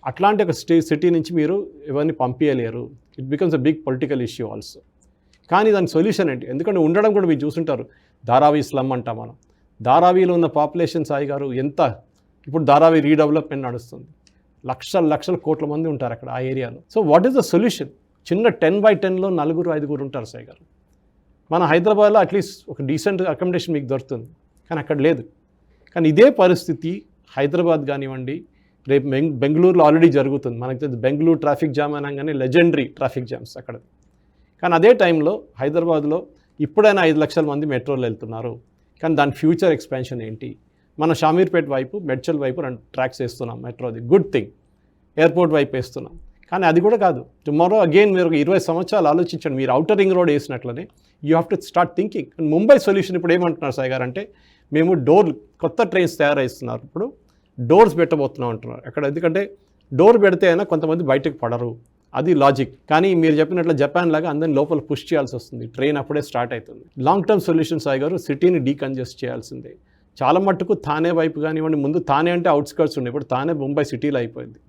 అట్లాంటి ఒక సిటీ నుంచి మీరు ఎవరిని పంపించలేరు. It becomes a big political issue also. కానీ దానికి సొల్యూషన్ ఏంటి? ఎందుకంటే ఉండడం కూడా మీరు చూసుంటారు, ధారావి స్లమ్ అంటాం మనం. ధారావిలో ఉన్న పాపులేషన్ సాయి గారు ఎంత, ఇప్పుడు ధారావి రీడెవలప్మెంట్ నడుస్తుంది, లక్షల కోట్ల మంది ఉంటారు అక్కడ ఆ ఏరియాలో. So what is the solution? చిన్న 10x10లో 4-5 ఉంటారు సాయి గారు. మన హైదరాబాద్లో అట్లీస్ట్ ఒక డీసెంట్ అకామిడేషన్ మీకు దొరుకుతుంది, కానీ అక్కడ లేదు. కానీ ఇదే పరిస్థితి హైదరాబాద్ కానివ్వండి, రేపు బెంగళూరులో ఆల్రెడీ జరుగుతుంది. మనకు తెలిసి బెంగళూరు ట్రాఫిక్ జామ్ అనగానే లెజెండరీ ట్రాఫిక్ జామ్స్ అక్కడ. కానీ అదే టైంలో హైదరాబాద్లో ఇప్పుడైనా 5 లక్షల మంది మెట్రోలో వెళ్తున్నారు. కానీ దాని ఫ్యూచర్ ఎక్స్పాన్షన్ ఏంటి? మన షామీర్పేట వైపు, మెడ్చల్ వైపు 2 ట్రాక్స్ వేస్తున్నాం మెట్రోది, గుడ్ థింగ్. ఎయిర్పోర్ట్ వైపు వేస్తున్నాం. కానీ అది కూడా కాదు. టుమారో అగైన్ మీరు 20 సంవత్సరాలు ఆలోచించండి. మీరు ఔటర్ రింగ్ రోడ్ వేసినట్లనే you have to start thinking. Mumbai solution ఇప్పుడు ఏమంటున్నారు సాయి గారు అంటే, మేము కొత్త ట్రైన్స్ తయారైస్తున్నారు, ఇప్పుడు డోర్స్ పెట్టబోతున్నాం అంటున్నారు అక్కడ. ఎందుకంటే డోర్ పెడితే అయినా కొంతమంది బయటకు పడరు, అది లాజిక్. కానీ మీరు చెప్పినట్లు జపాన్ లాగా అందరిని లోపల పుష్ చేయాల్సి వస్తుంది, ట్రైన్ అప్పుడే స్టార్ట్ అవుతుంది. లాంగ్ టర్మ్ సొల్యూషన్ సాయి గారు సిటీని డీకంజెస్ట్ చేయాల్సిందే. చాలా మట్టుకు థానే వైపు కానివ్వండి, ముందు థానే అంటే అవుట్స్కర్ట్స్ ఉండే, ఇప్పుడు థానే ముంబై సిటీలో అయిపోయింది.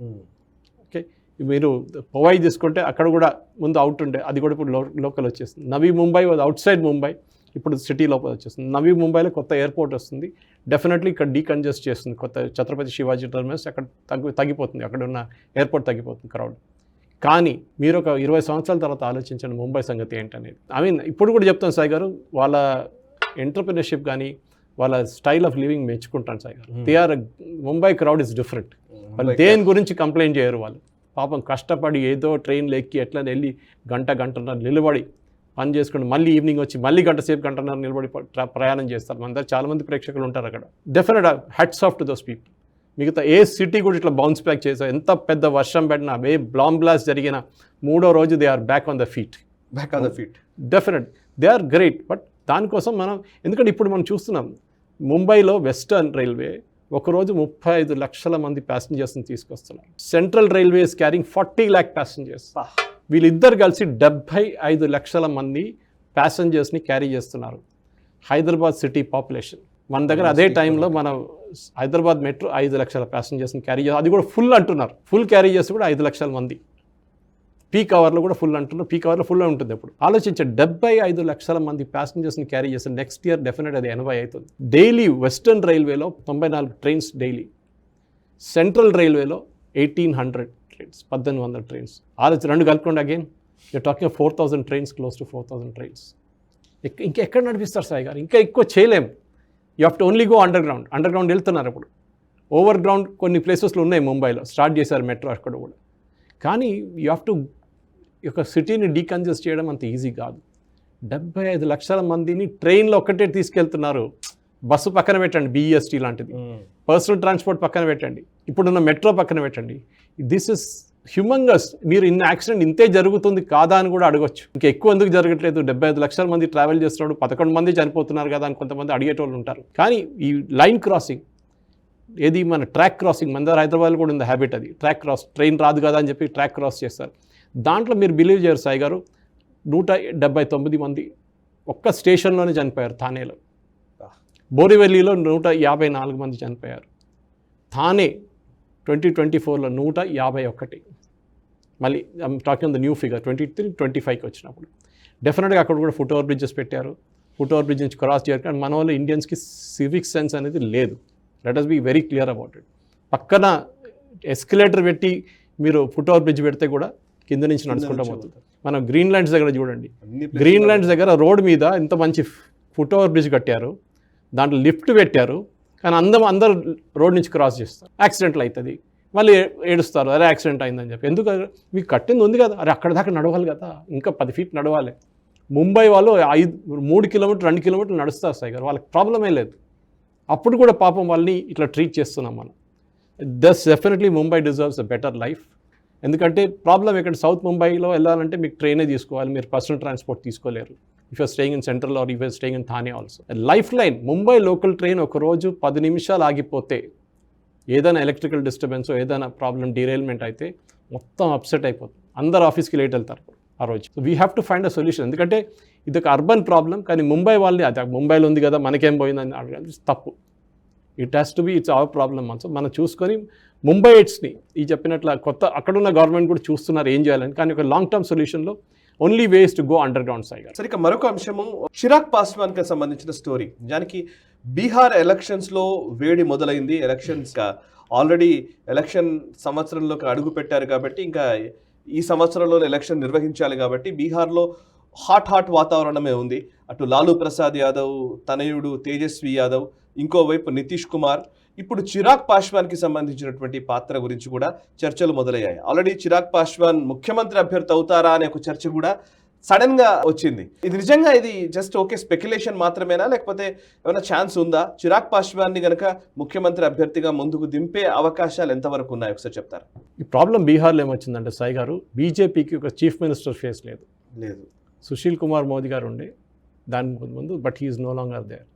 ఓకే, మీరు పవై తీసుకుంటే అక్కడ కూడా ముందు అవుట్ ఉండే, అది కూడా ఇప్పుడు లోకల్ వచ్చేస్తుంది. నవీ ముంబై అవుట్ సైడ్ ముంబై, ఇప్పుడు సిటీ లోపల వచ్చేస్తుంది. నవీ ముంబైలో కొత్త ఎయిర్పోర్ట్ వస్తుంది, డెఫినెట్లీ ఇక్కడ డీకంజెస్ట్ చేస్తుంది. కొత్త ఛత్రపతి శివాజీ టర్మినస్ అక్కడ తగ్గిపోతుంది, అక్కడ ఉన్న ఎయిర్పోర్ట్ తగ్గిపోతుంది క్రౌడ్. కానీ మీరు ఒక 20 సంవత్సరాల తర్వాత ఆలోచించండి ముంబై సంగతి ఏంటనేది. ఇప్పుడు కూడా చెప్తాను సాయి గారు, వాళ్ళ ఎంటర్ప్రినర్షిప్ కానీ వాళ్ళ స్టైల్ ఆఫ్ లివింగ్ మెచ్చుకుంటాను సాయి గారు. Mumbai crowd is different. వాళ్ళు దేని గురించి కంప్లైంట్ చేయరు. వాళ్ళు పాపం కష్టపడి ఏదో ట్రైన్లు ఎక్కి ఎట్లా వెళ్ళి గంటన్నర నిలబడి పని చేసుకుని మళ్ళీ ఈవినింగ్ వచ్చి మళ్ళీ గంటన్నర నిలబడి ప్రయాణం చేస్తారు. మన దగ్గర చాలామంది ప్రేక్షకులు ఉంటారు అక్కడ. Definite hats off to those people. మిగతా ఏ సిటీ కూడా ఇట్లా బౌన్స్ బ్యాక్ చేశారు. ఎంత పెద్ద వర్షం పడినా, ఏ బాంబ్ బ్లాస్ట్ జరిగిన 3వ రోజు they are back on the feet. Definite they are great. But దానికోసం మనం, ఎందుకంటే ఇప్పుడు మనం చూస్తున్నాం ముంబైలో వెస్టర్న్ రైల్వే ఒకరోజు 35 లక్షల మంది ప్యాసింజర్స్ని తీసుకొస్తున్నారు. Central railway is carrying 40 lakh passengers. వీళ్ళిద్దరు కలిసి 75 లక్షల మంది ప్యాసింజర్స్ని క్యారీ చేస్తున్నారు. హైదరాబాద్ సిటీ పాపులేషన్ మన దగ్గర అదే టైంలో మన హైదరాబాద్ మెట్రో 5 లక్షల ప్యాసింజర్స్ని క్యారీ చేస్తారు. అది కూడా ఫుల్ అంటున్నారు. ఫుల్ క్యారీ చేస్తే కూడా 5 లక్షల మంది. పీక్ అవర్లో కూడా ఫుల్ అంటున్నారు. పీక్ అవర్లో ఫుల్ ఉంటుంది. ఇప్పుడు ఆలోచించండి, 75 లక్షల మంది ప్యాసింజర్స్ని క్యారీ చేస్తే నెక్స్ట్ ఇయర్ డెఫినెట్ అది 80 అవుతుంది. డైలీ వెస్టర్న్ రైల్వేలో 94 ట్రైన్స్ డైలీ. సెంట్రల్ రైల్వేలో 1800 ట్రైన్స్, 1800 ట్రైన్స్. ఆలోచన 2 కలుపుకోండి. Again you're talking 4000 trains, close to 4000 trains. ఇంకా ఎక్కడ నడిపిస్తారు సాయి గారు? ఇంకా ఎక్కువ చేయలేము. You have to only go under ground వెళ్తున్నారు. ఇప్పుడు ఓవర్ గ్రౌండ్ కొన్ని ప్లేసెస్లో ఉన్నాయి. ముంబైలో స్టార్ట్ చేశారు మెట్రో అక్కడ కూడా. కానీ యూ హ్యావ్ టు ఒక సిటీని డీకంజెస్ట్ చేయడం అంత ఈజీ కాదు. 75 లక్షల మందిని ట్రైన్లో ఒక్కటే తీసుకెళ్తున్నారు. బస్సు పక్కన పెట్టండి, BEST లాంటిది. పర్సనల్ ట్రాన్స్పోర్ట్ పక్కన పెట్టండి, ఇప్పుడున్న మెట్రో పక్కన పెట్టండి. This is humongous. మీరు ఇన్ని యాక్సిడెంట్ ఇంతే జరుగుతుంది కాదా అని కూడా అడగొచ్చు. ఇంకా ఎక్కువ ఎందుకు జరగట్లేదు? 75 లక్షల మంది ట్రావెల్ చేస్తున్నాడు, 11 మంది చనిపోతున్నారు కదా అని కొంతమంది అడిగేటోళ్ళు ఉంటారు. కానీ ఈ లైన్ క్రాసింగ్ ఏది, మన ట్రాక్ క్రాసింగ్, మన దగ్గర హైదరాబాద్లో కూడా ఉంది హ్యాబిట్. అది ట్రాక్ క్రాస్, ట్రైన్ రాదు కదా అని చెప్పి ట్రాక్ క్రాస్ చేస్తారు. దాంట్లో మీరు బిలీవ్ చేయరు సాయి గారు, 179 మంది ఒక్క స్టేషన్లోనే చనిపోయారు. థానేలో, బోరివెల్లిలో 154 మంది చనిపోయారు. థానే 2024లో 151. మళ్ళీ I'm talking the new figure 23-25కి వచ్చినప్పుడు. డెఫినెట్గా అక్కడ కూడా ఫుట్ ఓవర్ బ్రిడ్జెస్ పెట్టారు. ఫుట్ ఓవర్ బ్రిడ్జ్ నుంచి క్రాస్ చేయరు. కానీ మన వాళ్ళు ఇండియన్స్కి సివిక్ సెన్స్ అనేది లేదు. Let us be very clear about it. పక్కన ఎస్కలేటర్ పెట్టి మీరు ఫుట్ ఓవర్ బ్రిడ్జ్ పెడితే కూడా కింద నుంచి నడుచుకుంటూ పోతుంది. మనం గ్రీన్లాండ్స్ దగ్గర చూడండి, గ్రీన్లాండ్స్ దగ్గర రోడ్ మీద ఇంత మంచి ఫుట్ ఓవర్ బ్రిడ్జ్ కట్టారు, దాంట్లో లిఫ్ట్ పెట్టారు. కానీ అందరు రోడ్ నుంచి క్రాస్ చేస్తారు. యాక్సిడెంట్లు అవుతుంది, మళ్ళీ ఏడుస్తారు, అరే యాక్సిడెంట్ అయిందని చెప్పి. ఎందుకు? మీకు కట్టింది ఉంది కదా, అరే అక్కడ దాకా నడవాలి కదా, ఇంకా 10 feet నడవాలి. ముంబై వాళ్ళు 3 కిలోమీటర్లు 2 కిలోమీటర్లు నడుస్తారు సాయి గారు, వాళ్ళకి ప్రాబ్లమే లేదు. అప్పుడు కూడా పాపం వాళ్ళని ఇట్లా ట్రీట్ చేస్తున్నాం మనం. Thus definitely Mumbai deserves a better life. ఎందుకంటే ప్రాబ్లం ఇక్కడ సౌత్ ముంబైలో వెళ్ళాలంటే మీకు ట్రైనే తీసుకోవాలి, మీరు పర్సనల్ ట్రాన్స్పోర్ట్ తీసుకోలేరు. If you're staying in central or if you're staying in Thane also. Lifeline Mumbai local train ఒకరోజు 10 నిమిషాలు ఆగిపోతే, ఏదైనా ఎలక్ట్రికల్ డిస్టర్బెన్స్, ఏదైనా ప్రాబ్లం, డీరైల్మెంట్ అయితే మొత్తం అప్సెట్ అయిపోతుంది. అందరు ఆఫీస్కి లేట్ వెళ్తారు ఆ రోజు. So we have to find a solution. ఎందుకంటే ఇది ఒక అర్బన్ ప్రాబ్లం. కానీ ముంబై వాళ్ళని అది ముంబైలో ఉంది కదా మనకేం పోయిందని అడగాలి, తప్పు. It has to be, it's our problem. మనం చూసుకొని ముంబైట్స్ని ఈ చెప్పినట్ల కొత్త అక్కడున్న గవర్నమెంట్ కూడా చూస్తున్నారు ఏం చేయాలని. కానీ ఒక లాంగ్ టర్మ్ సొల్యూషన్లో only ways to go under ground side. సరే, ఇక మరొక అంశము చిరాగ్ పాస్వాన్కి సంబంధించిన స్టోరీ. దానికి బీహార్ ఎలక్షన్స్లో వేడి మొదలైంది. ఎలక్షన్స్ ఆల్రెడీ ఎలక్షన్ సంవత్సరంలోకి అడుగు పెట్టారు కాబట్టి ఇంకా ఈ సంవత్సరంలో ఎలక్షన్ నిర్వహించాలి కాబట్టి బీహార్లో హాట్ వాతావరణమే ఉంది. అటు లాలూ ప్రసాద్ యాదవ్ తనయుడు తేజస్వి యాదవ్, ఇంకోవైపు నితీష్ కుమార్, ఇప్పుడు చిరాగ్ పాస్వాన్కి సంబంధించినటువంటి పాత్ర గురించి కూడా చర్చలు మొదలయ్యాయి. ఆల్రెడీ చిరాగ్ పాస్వాన్ ముఖ్యమంత్రి అభ్యర్థి అవుతారా అనే ఒక చర్చ కూడా సడన్ గా వచ్చింది. ఇది నిజంగా ఇది జస్ట్ ఓకే స్పెక్యులేషన్ మాత్రమేనా, లేకపోతే ఏమైనా ఛాన్స్ ఉందా? చిరాగ్ పాస్వాన్ ని గనక ముఖ్యమంత్రి అభ్యర్థిగా ముందుకు దింపే అవకాశాలు ఎంతవరకు ఉన్నాయి ఒకసారి చెప్తారా? ఈ ప్రాబ్లం బీహార్లో ఏమొచ్చిందంటే సాయి గారు, బీజేపీకి ఒక చీఫ్ మినిస్టర్ ఫేస్ లేదు. సుశీల్ కుమార్ మోదీ గారు ఉండే దాని ముందు, but he is no longer there.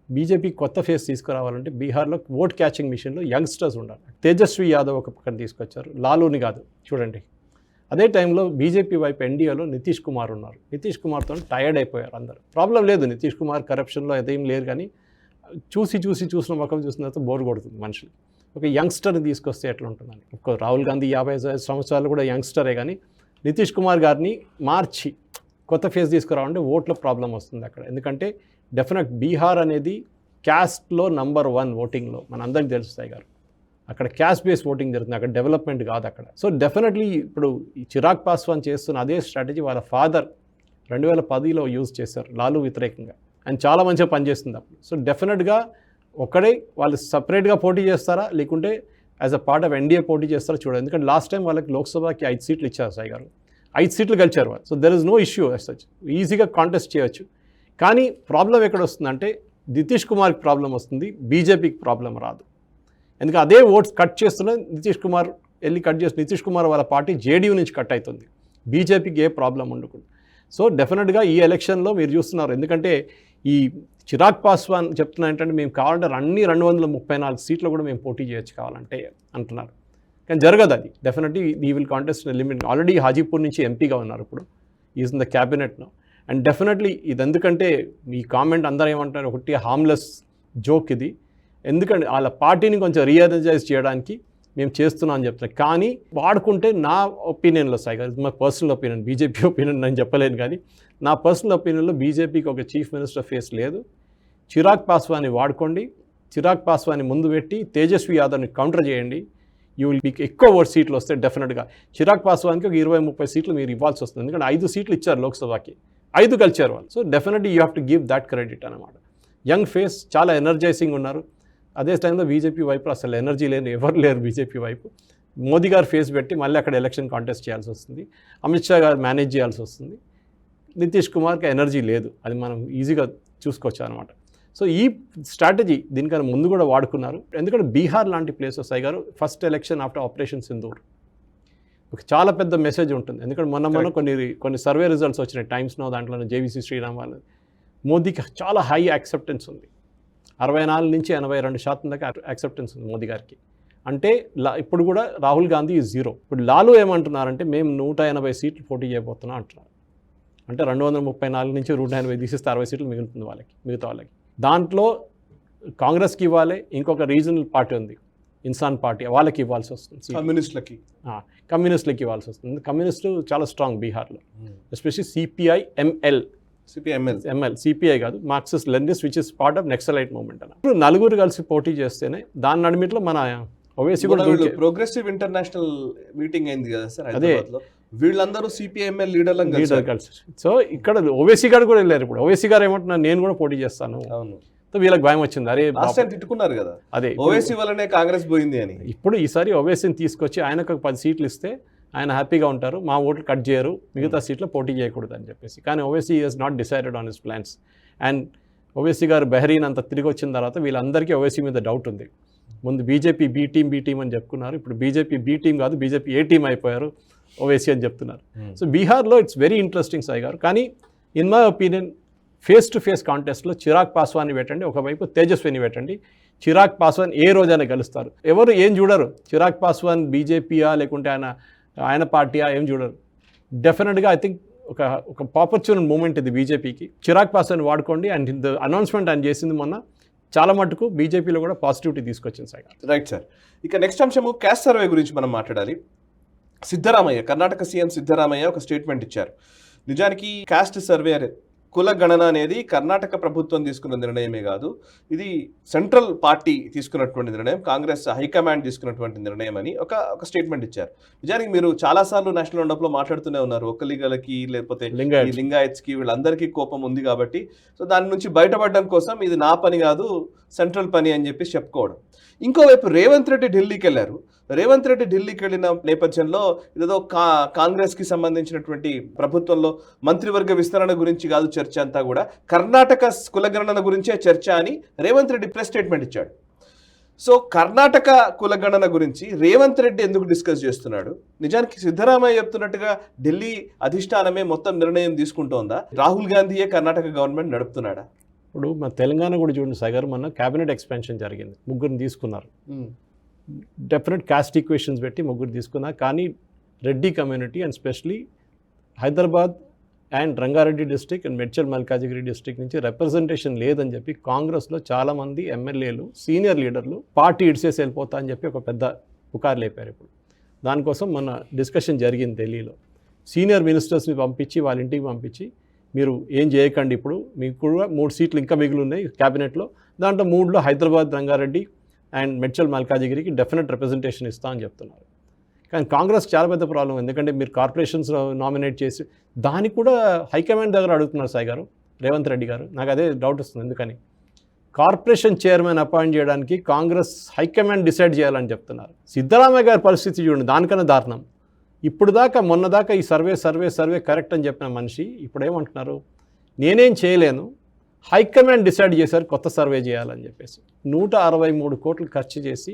BJP కొత్త ఫేస్ తీసుకురావాలంటే బీహార్లో ఓట్ క్యాచింగ్ మిషన్లో యంగ్స్టర్స్ ఉండాలి. తేజస్వి యాదవ్ ఒక పక్కన తీసుకొచ్చారు, లాలూని కాదు. చూడండి, అదే టైంలో బీజేపీ వైపు ఎన్డీఏలో నితీష్ కుమార్ ఉన్నారు. నితీష్ కుమార్తో టైర్డ్ అయిపోయారు అందరూ. ప్రాబ్లం లేదు, నితీష్ కుమార్ కరప్షన్లో అదేం లేరు, కానీ చూసిన ముఖం చూసిన తర్వాత బోర్ కొడుతుంది మనుషులు. ఒక యంగ్స్టర్ని తీసుకొస్తే ఎట్లా ఉంటుందని. ఒక రాహుల్ గాంధీ 55 సంవత్సరాలు కూడా యంగ్స్టరే, కానీ నితీష్ కుమార్ గారిని మార్చి కొత్త ఫేస్ తీసుకురావాలంటే ఓట్ల ప్రాబ్లం వస్తుంది అక్కడ. ఎందుకంటే డెఫినెట్ బీహార్ అనేది క్యాస్ట్లో నంబర్ 1 ఓటింగ్లో మన అందరికీ తెలుస్తాయి గారు. అక్కడ క్యాస్ట్ బేస్ ఓటింగ్ జరుగుతుంది, అక్కడ డెవలప్మెంట్ కాదు అక్కడ. సో డెఫినెట్లీ ఇప్పుడు ఈ చిరాగ్ పాస్వాన్ చేస్తున్న అదే స్ట్రాటజీ వాళ్ళ ఫాదర్ 2010లో యూజ్ చేశారు లాలూ వ్యతిరేకంగా, అండ్ చాలా మంచిగా పనిచేస్తుంది అప్పుడు. సో డెఫినెట్గా ఒక్కడే వాళ్ళు సపరేట్గా పోటీ చేస్తారా, లేకుంటే as a part of NDA పోటీ చేస్తారా చూడండి. ఎందుకంటే లాస్ట్ టైం వాళ్ళకి లోక్సభకి 5 సీట్లు ఇచ్చారు సాయి గారు, 5 సీట్లు గెలిచారు వాళ్ళు. So there is no issue as such, ఈజీగా కాంటెస్ట్ చేయొచ్చు. కానీ ప్రాబ్లం ఎక్కడ వస్తుందంటే నితీష్ కుమార్కి ప్రాబ్లం వస్తుంది, బీజేపీకి ప్రాబ్లం రాదు. ఎందుకంటే అదే ఓట్స్ కట్ చేస్తున్న నితీష్ కుమార్ వెళ్ళి కట్ చేస్తున్న నితీష్ కుమార్ వాళ్ళ పార్టీ జేడీయూ నుంచి కట్ అవుతుంది, బీజేపీకి ఏ ప్రాబ్లం ఉండకూడదు. సో డెఫినెట్గా ఈ ఎలక్షన్లో మీరు చూస్తున్నారు, ఎందుకంటే ఈ చిరాగ్ పాస్వాన్ చెప్తున్నా ఏంటంటే మేము కావాలంటే అన్ని 234 సీట్లు కూడా మేము పోటీ చేయొచ్చు కావాలంటే అంటున్నారు. కానీ జరగదు అది. Definitely he will contest limit. Already Hajipur నుంచి ఎంపీగా ఉన్నారు, ఇప్పుడు ఈజ్ ఇన్ ద క్యాబినెట్ను. అండ్ డెఫినెట్లీ ఇది ఎందుకంటే ఈ కామెంట్ అందరూ ఏమంటారు, ఒకటి హార్మ్లెస్ జోక్ ఇది. ఎందుకంటే వాళ్ళ పార్టీని కొంచెం రీఎనర్జైజ్ చేయడానికి మేము చేస్తున్నాం అని చెప్తున్నాం. కానీ వాడుకుంటే నా ఒపీనియన్లో సాయి గారు, మా పర్సనల్ ఒపీనియన్, బీజేపీ ఒపీనియన్ నేను చెప్పలేను, కానీ నా పర్సనల్ ఒపీనియన్లో బీజేపీకి ఒక చీఫ్ మినిస్టర్ ఫేస్ లేదు. చిరాగ్ పాస్వాన్ని వాడుకోండి, చిరాగ్ పాస్వాన్ని ముందు పెట్టి తేజస్వి యాదవ్ని కౌంటర్ చేయండి. మీకు ఎక్కువ ఓట్ సీట్లు వస్తే డెఫినెట్గా చిరాగ్ పాస్వాన్కి ఒక 20-30 సీట్లు మీరు ఇవ్వాల్సి వస్తుంది. ఎందుకంటే 5 సీట్లు ఇచ్చారు లోక్సభకి, 5 గెలిచారు వాళ్ళు. So definitely you have to give that credit అనమాట. యంగ్ ఫేస్, చాలా ఎనర్జైజింగ్ ఉన్నారు. అదే టైంలో బీజేపీ వైపు అసలు ఎనర్జీ లేని ఎవరు లేరు. బీజేపీ వైపు మోదీ గారు ఫేస్ పెట్టి మళ్ళీ అక్కడ ఎలక్షన్ కాంటెస్ట్ చేయాల్సి వస్తుంది, అమిత్ షా గారు మేనేజ్ చేయాల్సి వస్తుంది. నితీష్ కుమార్కి ఎనర్జీ లేదు, అది మనం ఈజీగా చూసుకోవచ్చు అనమాట. సో ఈ స్ట్రాటజీ దీనికన్నా ముందు కూడా వాడుకున్నారు. ఎందుకంటే బీహార్ లాంటి ప్లేసెస్ సాయి గారు first election after operation Sindoor ఒక చాలా పెద్ద మెసేజ్ ఉంటుంది. ఎందుకంటే మొన్న కొన్ని సర్వే రిజల్ట్స్ వచ్చినాయి టైమ్స్ నో, దాంట్లో జేవీసీ శ్రీరామ్ వాళ్ళది. మోదీకి చాలా హై యాక్సెప్టెన్స్ ఉంది, 64 నుంచి 82% దాకా యాక్సెప్టెన్స్ ఉంది మోదీ గారికి. అంటే ఇప్పుడు కూడా రాహుల్ గాంధీ 0. ఇప్పుడు లాలూ ఏమంటున్నారంటే మేము 180 సీట్లు పోటీ చేయబోతున్నాం అంటున్నారు. అంటే 234 నుంచి 180 తీసిస్తే 60 సీట్లు మిగులుతుంది మిగతా వాళ్ళకి. దాంట్లో కాంగ్రెస్కి ఇవ్వాలి, ఇంకొక రీజనల్ పార్టీ ఉంది ఇన్సాన్ పార్టీ, వాళ్ళకి ఇవ్వాల్సి వస్తుంది, కమ్యూనిస్టులకి ఇవ్వాల్సి వస్తుంది. కమ్యూనిస్టు చాలా స్ట్రాంగ్ బీహార్లో, ఎస్పెషల్లీ సిపిఐ కాదు, Marxist Leninist, which is part of naxalite movement అన్న. ఇప్పుడు 4 కలిసి పోటీ చేస్తేనే దాని నడిమిట్లో మన ఓవైసీ కూడా ప్రోగ్రెసివ్ ఇంటర్నేషనల్ మీటింగ్ అయింది కదా సార్, అదే వీళ్ళందరూ సిపిఐఎంఎల్ లీడర్ కలిసి. సో ఇక్కడ ఓవైసీ గారు కూడా వెళ్ళారు. ఇప్పుడు ఓవైసీ గారు ఏమంటున్నారు, నేను కూడా పోటీ చేస్తాను. సో వీళ్ళకి భయం వచ్చింది, అరే తిట్టుకున్నారు కదా అదే ఓవైసీ వల్లనే కాంగ్రెస్ పోయింది అని. ఇప్పుడు ఈసారి ఓవైసీని తీసుకొచ్చి ఆయనకు 10 సీట్లు ఇస్తే ఆయన హ్యాపీగా ఉంటారు, మా ఓట్లు కట్ చేయరు, మిగతా సీట్లో పోటీ చేయకూడదు అని చెప్పేసి. కానీ Owaisi is not decided on his plans. And Owaisi గారు బహ్రీన్ అంతా తిరిగి వచ్చిన తర్వాత వీళ్ళందరికీ ఓవైసీ మీద డౌట్ ఉంది. ముందు బీజేపీ బీ టీమ్ అని చెప్పుకున్నారు, ఇప్పుడు బీజేపీ బీ టీమ్ కాదు, బీజేపీ ఏ టీమ్ అయిపోయారు, ఓవైసీ అని చెప్తున్నారు. సో బీహార్లో ఇట్స్ వెరీ ఇంట్రెస్టింగ్ సాయి గారు. కానీ in my opinion face to face కాంటెస్ట్లో చిరాగ్ పాస్వాన్ని పెట్టండి, ఒకవైపు తేజస్విని పెట్టండి. చిరాగ్ పాస్వాన్ ఏ రోజైనా గెలుస్తారు, ఎవరు ఏం చూడరు. చిరాగ్ పాస్వాన్ బీజేపీయా లేకుంటే ఆయన పార్టీయా ఏం చూడరు. డెఫినెట్గా ఐ థింక్ ఒక ఆపర్చునిటీ మూమెంట్ ఇది బీజేపీకి. చిరాగ్ పాస్వాన్ వాడుకోండి. అండ్ ద అనౌన్స్మెంట్ ఆయన చేసింది మొన్న చాలా మటుకు బీజేపీలో కూడా పాజిటివిటీ తీసుకొచ్చింది సార్. Right sir. ఇక నెక్స్ట్ అంశము క్యాస్ట్ సర్వే గురించి మనం మాట్లాడాలి. సిద్ధరామయ్య, కర్ణాటక సీఎం సిద్ధరామయ్య ఒక స్టేట్మెంట్ ఇచ్చారు. నిజానికి క్యాస్ట్ సర్వే కుల గణన అనేది కర్ణాటక ప్రభుత్వం తీసుకున్న నిర్ణయమే కాదు, ఇది సెంట్రల్ పార్టీ తీసుకున్నటువంటి నిర్ణయం, కాంగ్రెస్ హైకమాండ్ తీసుకున్నటువంటి నిర్ణయం అని ఒక స్టేట్మెంట్ ఇచ్చారు. నిజానికి మీరు చాలాసార్లు నేషనల్ రౌండప్లో మాట్లాడుతూనే ఉన్నారు, ఒక్కలిగలకి లేకపోతే ఈ లింగాయత్స్కి వీళ్ళందరికీ కోపం ఉంది కాబట్టి సో దాని నుంచి బయటపడడం కోసం ఇది నా పని కాదు సెంట్రల్ పని అని చెప్పి చెప్పుకోవడం. ఇంకోవైపు రేవంత్ రెడ్డి ఢిల్లీకి వెళ్ళారు. రేవంత్ రెడ్డి ఢిల్లీకి వెళ్ళిన నేపథ్యంలో ఇదేదో కాంగ్రెస్కి సంబంధించినటువంటి ప్రభుత్వంలో మంత్రివర్గ విస్తరణ గురించి కాదు చర్చ, అంతా కూడా కర్ణాటక కులగణన గురించే చర్చ అని రేవంత్ రెడ్డి ప్రెస్ స్టేట్మెంట్ ఇచ్చాడు. సో కర్ణాటక కులగణన గురించి రేవంత్ రెడ్డి ఎందుకు డిస్కస్ చేస్తున్నాడు? నిజానికి సిద్ధరామయ్య చెప్తున్నట్టుగా ఢిల్లీ అధిష్టానమే మొత్తం నిర్ణయం తీసుకుంటోందా? రాహుల్ గాంధీయే కర్ణాటక గవర్నమెంట్ నడుపుతున్నాడా? ఇప్పుడు మన తెలంగాణ కూడా చూడండి సాగర్, మన క్యాబినెట్ ఎక్స్పాన్షన్ జరిగింది, ముగ్గురిని తీసుకున్నారు. డెఫినెట్ కాస్ట్ ఈక్వేషన్స్ పెట్టి ముగ్గురు తీసుకున్నారు. కానీ Reddy community and specially Hyderabad and Rangareddy district and Medchal Malkajgiri district నుంచి రిప్రజెంటేషన్ లేదని చెప్పి కాంగ్రెస్లో చాలామంది ఎమ్మెల్యేలు సీనియర్ లీడర్లు పార్టీ ఇడిసేసి వెళ్ళిపోతా అని చెప్పి ఒక పెద్ద పుకారు లేపారు. ఇప్పుడు దానికోసం మన డిస్కషన్ జరిగింది ఢిల్లీలో. సీనియర్ మినిస్టర్స్ని పంపించి వాళ్ళ ఇంటికి పంపించి మీరు ఏం చేయకండి, ఇప్పుడు మీకు కూడా 3 సీట్లు ఇంకా మిగిలి ఉన్నాయి క్యాబినెట్లో, దాంట్లో 3లో హైదరాబాద్ రంగారెడ్డి అండ్ మెడ్చల్ మల్కాజిగిరికి డెఫినెట్ రిప్రజెంటేషన్ ఇస్తా అని చెప్తున్నారు. కానీ కాంగ్రెస్ చాలా పెద్ద ప్రాబ్లం, ఎందుకంటే మీరు కార్పొరేషన్స్ నామినేట్ చేసి దానికి కూడా హైకమాండ్ దగ్గర అడుగుతున్నారు సాయి గారు, రేవంత్ రెడ్డి గారు. నాకు అదే డౌట్ వస్తుంది, ఎందుకని కార్పొరేషన్ చైర్మన్ అపాయింట్ చేయడానికి కాంగ్రెస్ హైకమాండ్ డిసైడ్ చేయాలని చెప్తున్నారు. సిద్ధరామయ్య గారి పరిస్థితి చూడండి, దానికన్నా దారుణం. ఇప్పుడు దాకా మొన్నదాకా ఈ సర్వే కరెక్ట్ అని చెప్పిన మనిషి ఇప్పుడు ఏమంటున్నారు, నేనేం చేయలేను, హైకమాండ్ డిసైడ్ చేశారు కొత్త సర్వే చేయాలని చెప్పేసి 163 కోట్లు ఖర్చు చేసి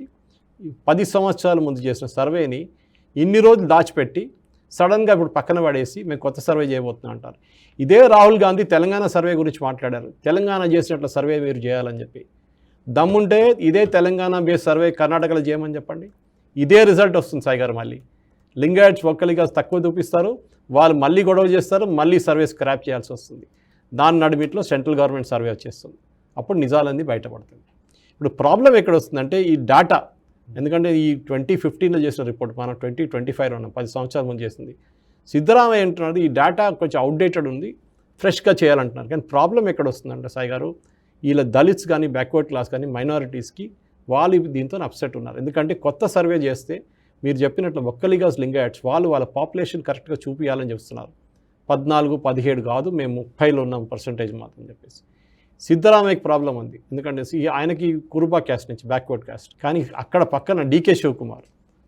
10 సంవత్సరాల ముందు చేసిన సర్వేని ఇన్ని రోజులు దాచిపెట్టి సడన్గా ఇప్పుడు పక్కన పడేసి మేము కొత్త సర్వే చేయబోతున్నాం అంటారు. ఇదే రాహుల్ గాంధీ తెలంగాణ సర్వే గురించి మాట్లాడారు, తెలంగాణ చేసినట్ల సర్వే మీరు చేయాలని చెప్పి. దమ్ముంటే ఇదే తెలంగాణ బేస్ సర్వే కర్ణాటకలో చేయమని చెప్పండి, ఇదే రిజల్ట్ వస్తుంది సాయి గారు. మళ్ళీ లింగాయట్స్ ఒక్కలిగా తక్కువ చూపిస్తారు, వాళ్ళు మళ్ళీ గొడవ చేస్తారు, మళ్ళీ సర్వే స్క్రాప్ చేయాల్సి వస్తుంది. దాని నడిమిట్లో సెంట్రల్ గవర్నమెంట్ సర్వే వచ్చేస్తుంది, అప్పుడు నిజాలన్నీ బయటపడుతుంది. ఇప్పుడు ప్రాబ్లం ఎక్కడ వస్తుందంటే ఈ డేటా, ఎందుకంటే ఈ 2015లో చేసిన రిపోర్ట్ మనం 2025లో ఉన్నాం, 10 సంవత్సరాల ముందు చేసింది. సిద్ధరామయ్య అంటున్నారు ఈ డేటా కొంచెం అవుట్డేటెడ్ ఉంది, ఫ్రెష్గా చేయాలంటున్నారు. కానీ ప్రాబ్లం ఎక్కడ వస్తుందంటే సాయి గారు, వీళ్ళ దళిత్స్ కానీ బ్యాక్వర్డ్ క్లాస్ కానీ మైనారిటీస్కి వాళ్ళు దీంతో అప్సెట్ ఉన్నారు. ఎందుకంటే కొత్త సర్వే చేస్తే మీరు చెప్పినట్లు ఒక్కలిగాస్ లింగాయట్స్ వాళ్ళ పాపులేషన్ కరెక్ట్గా చూపించాలని చెప్తున్నారు. 14-17 కాదు, మేము 30లో ఉన్నాం పర్సంటేజ్ మాత్రం చెప్పేసి. సిద్ధరామయ్యకి ప్రాబ్లం ఉంది, ఎందుకంటే ఆయనకి కురుబా క్యాస్ట్ నుంచి బ్యాక్వర్డ్ క్యాస్ట్, కానీ అక్కడ పక్కన డీకే శివకుమార్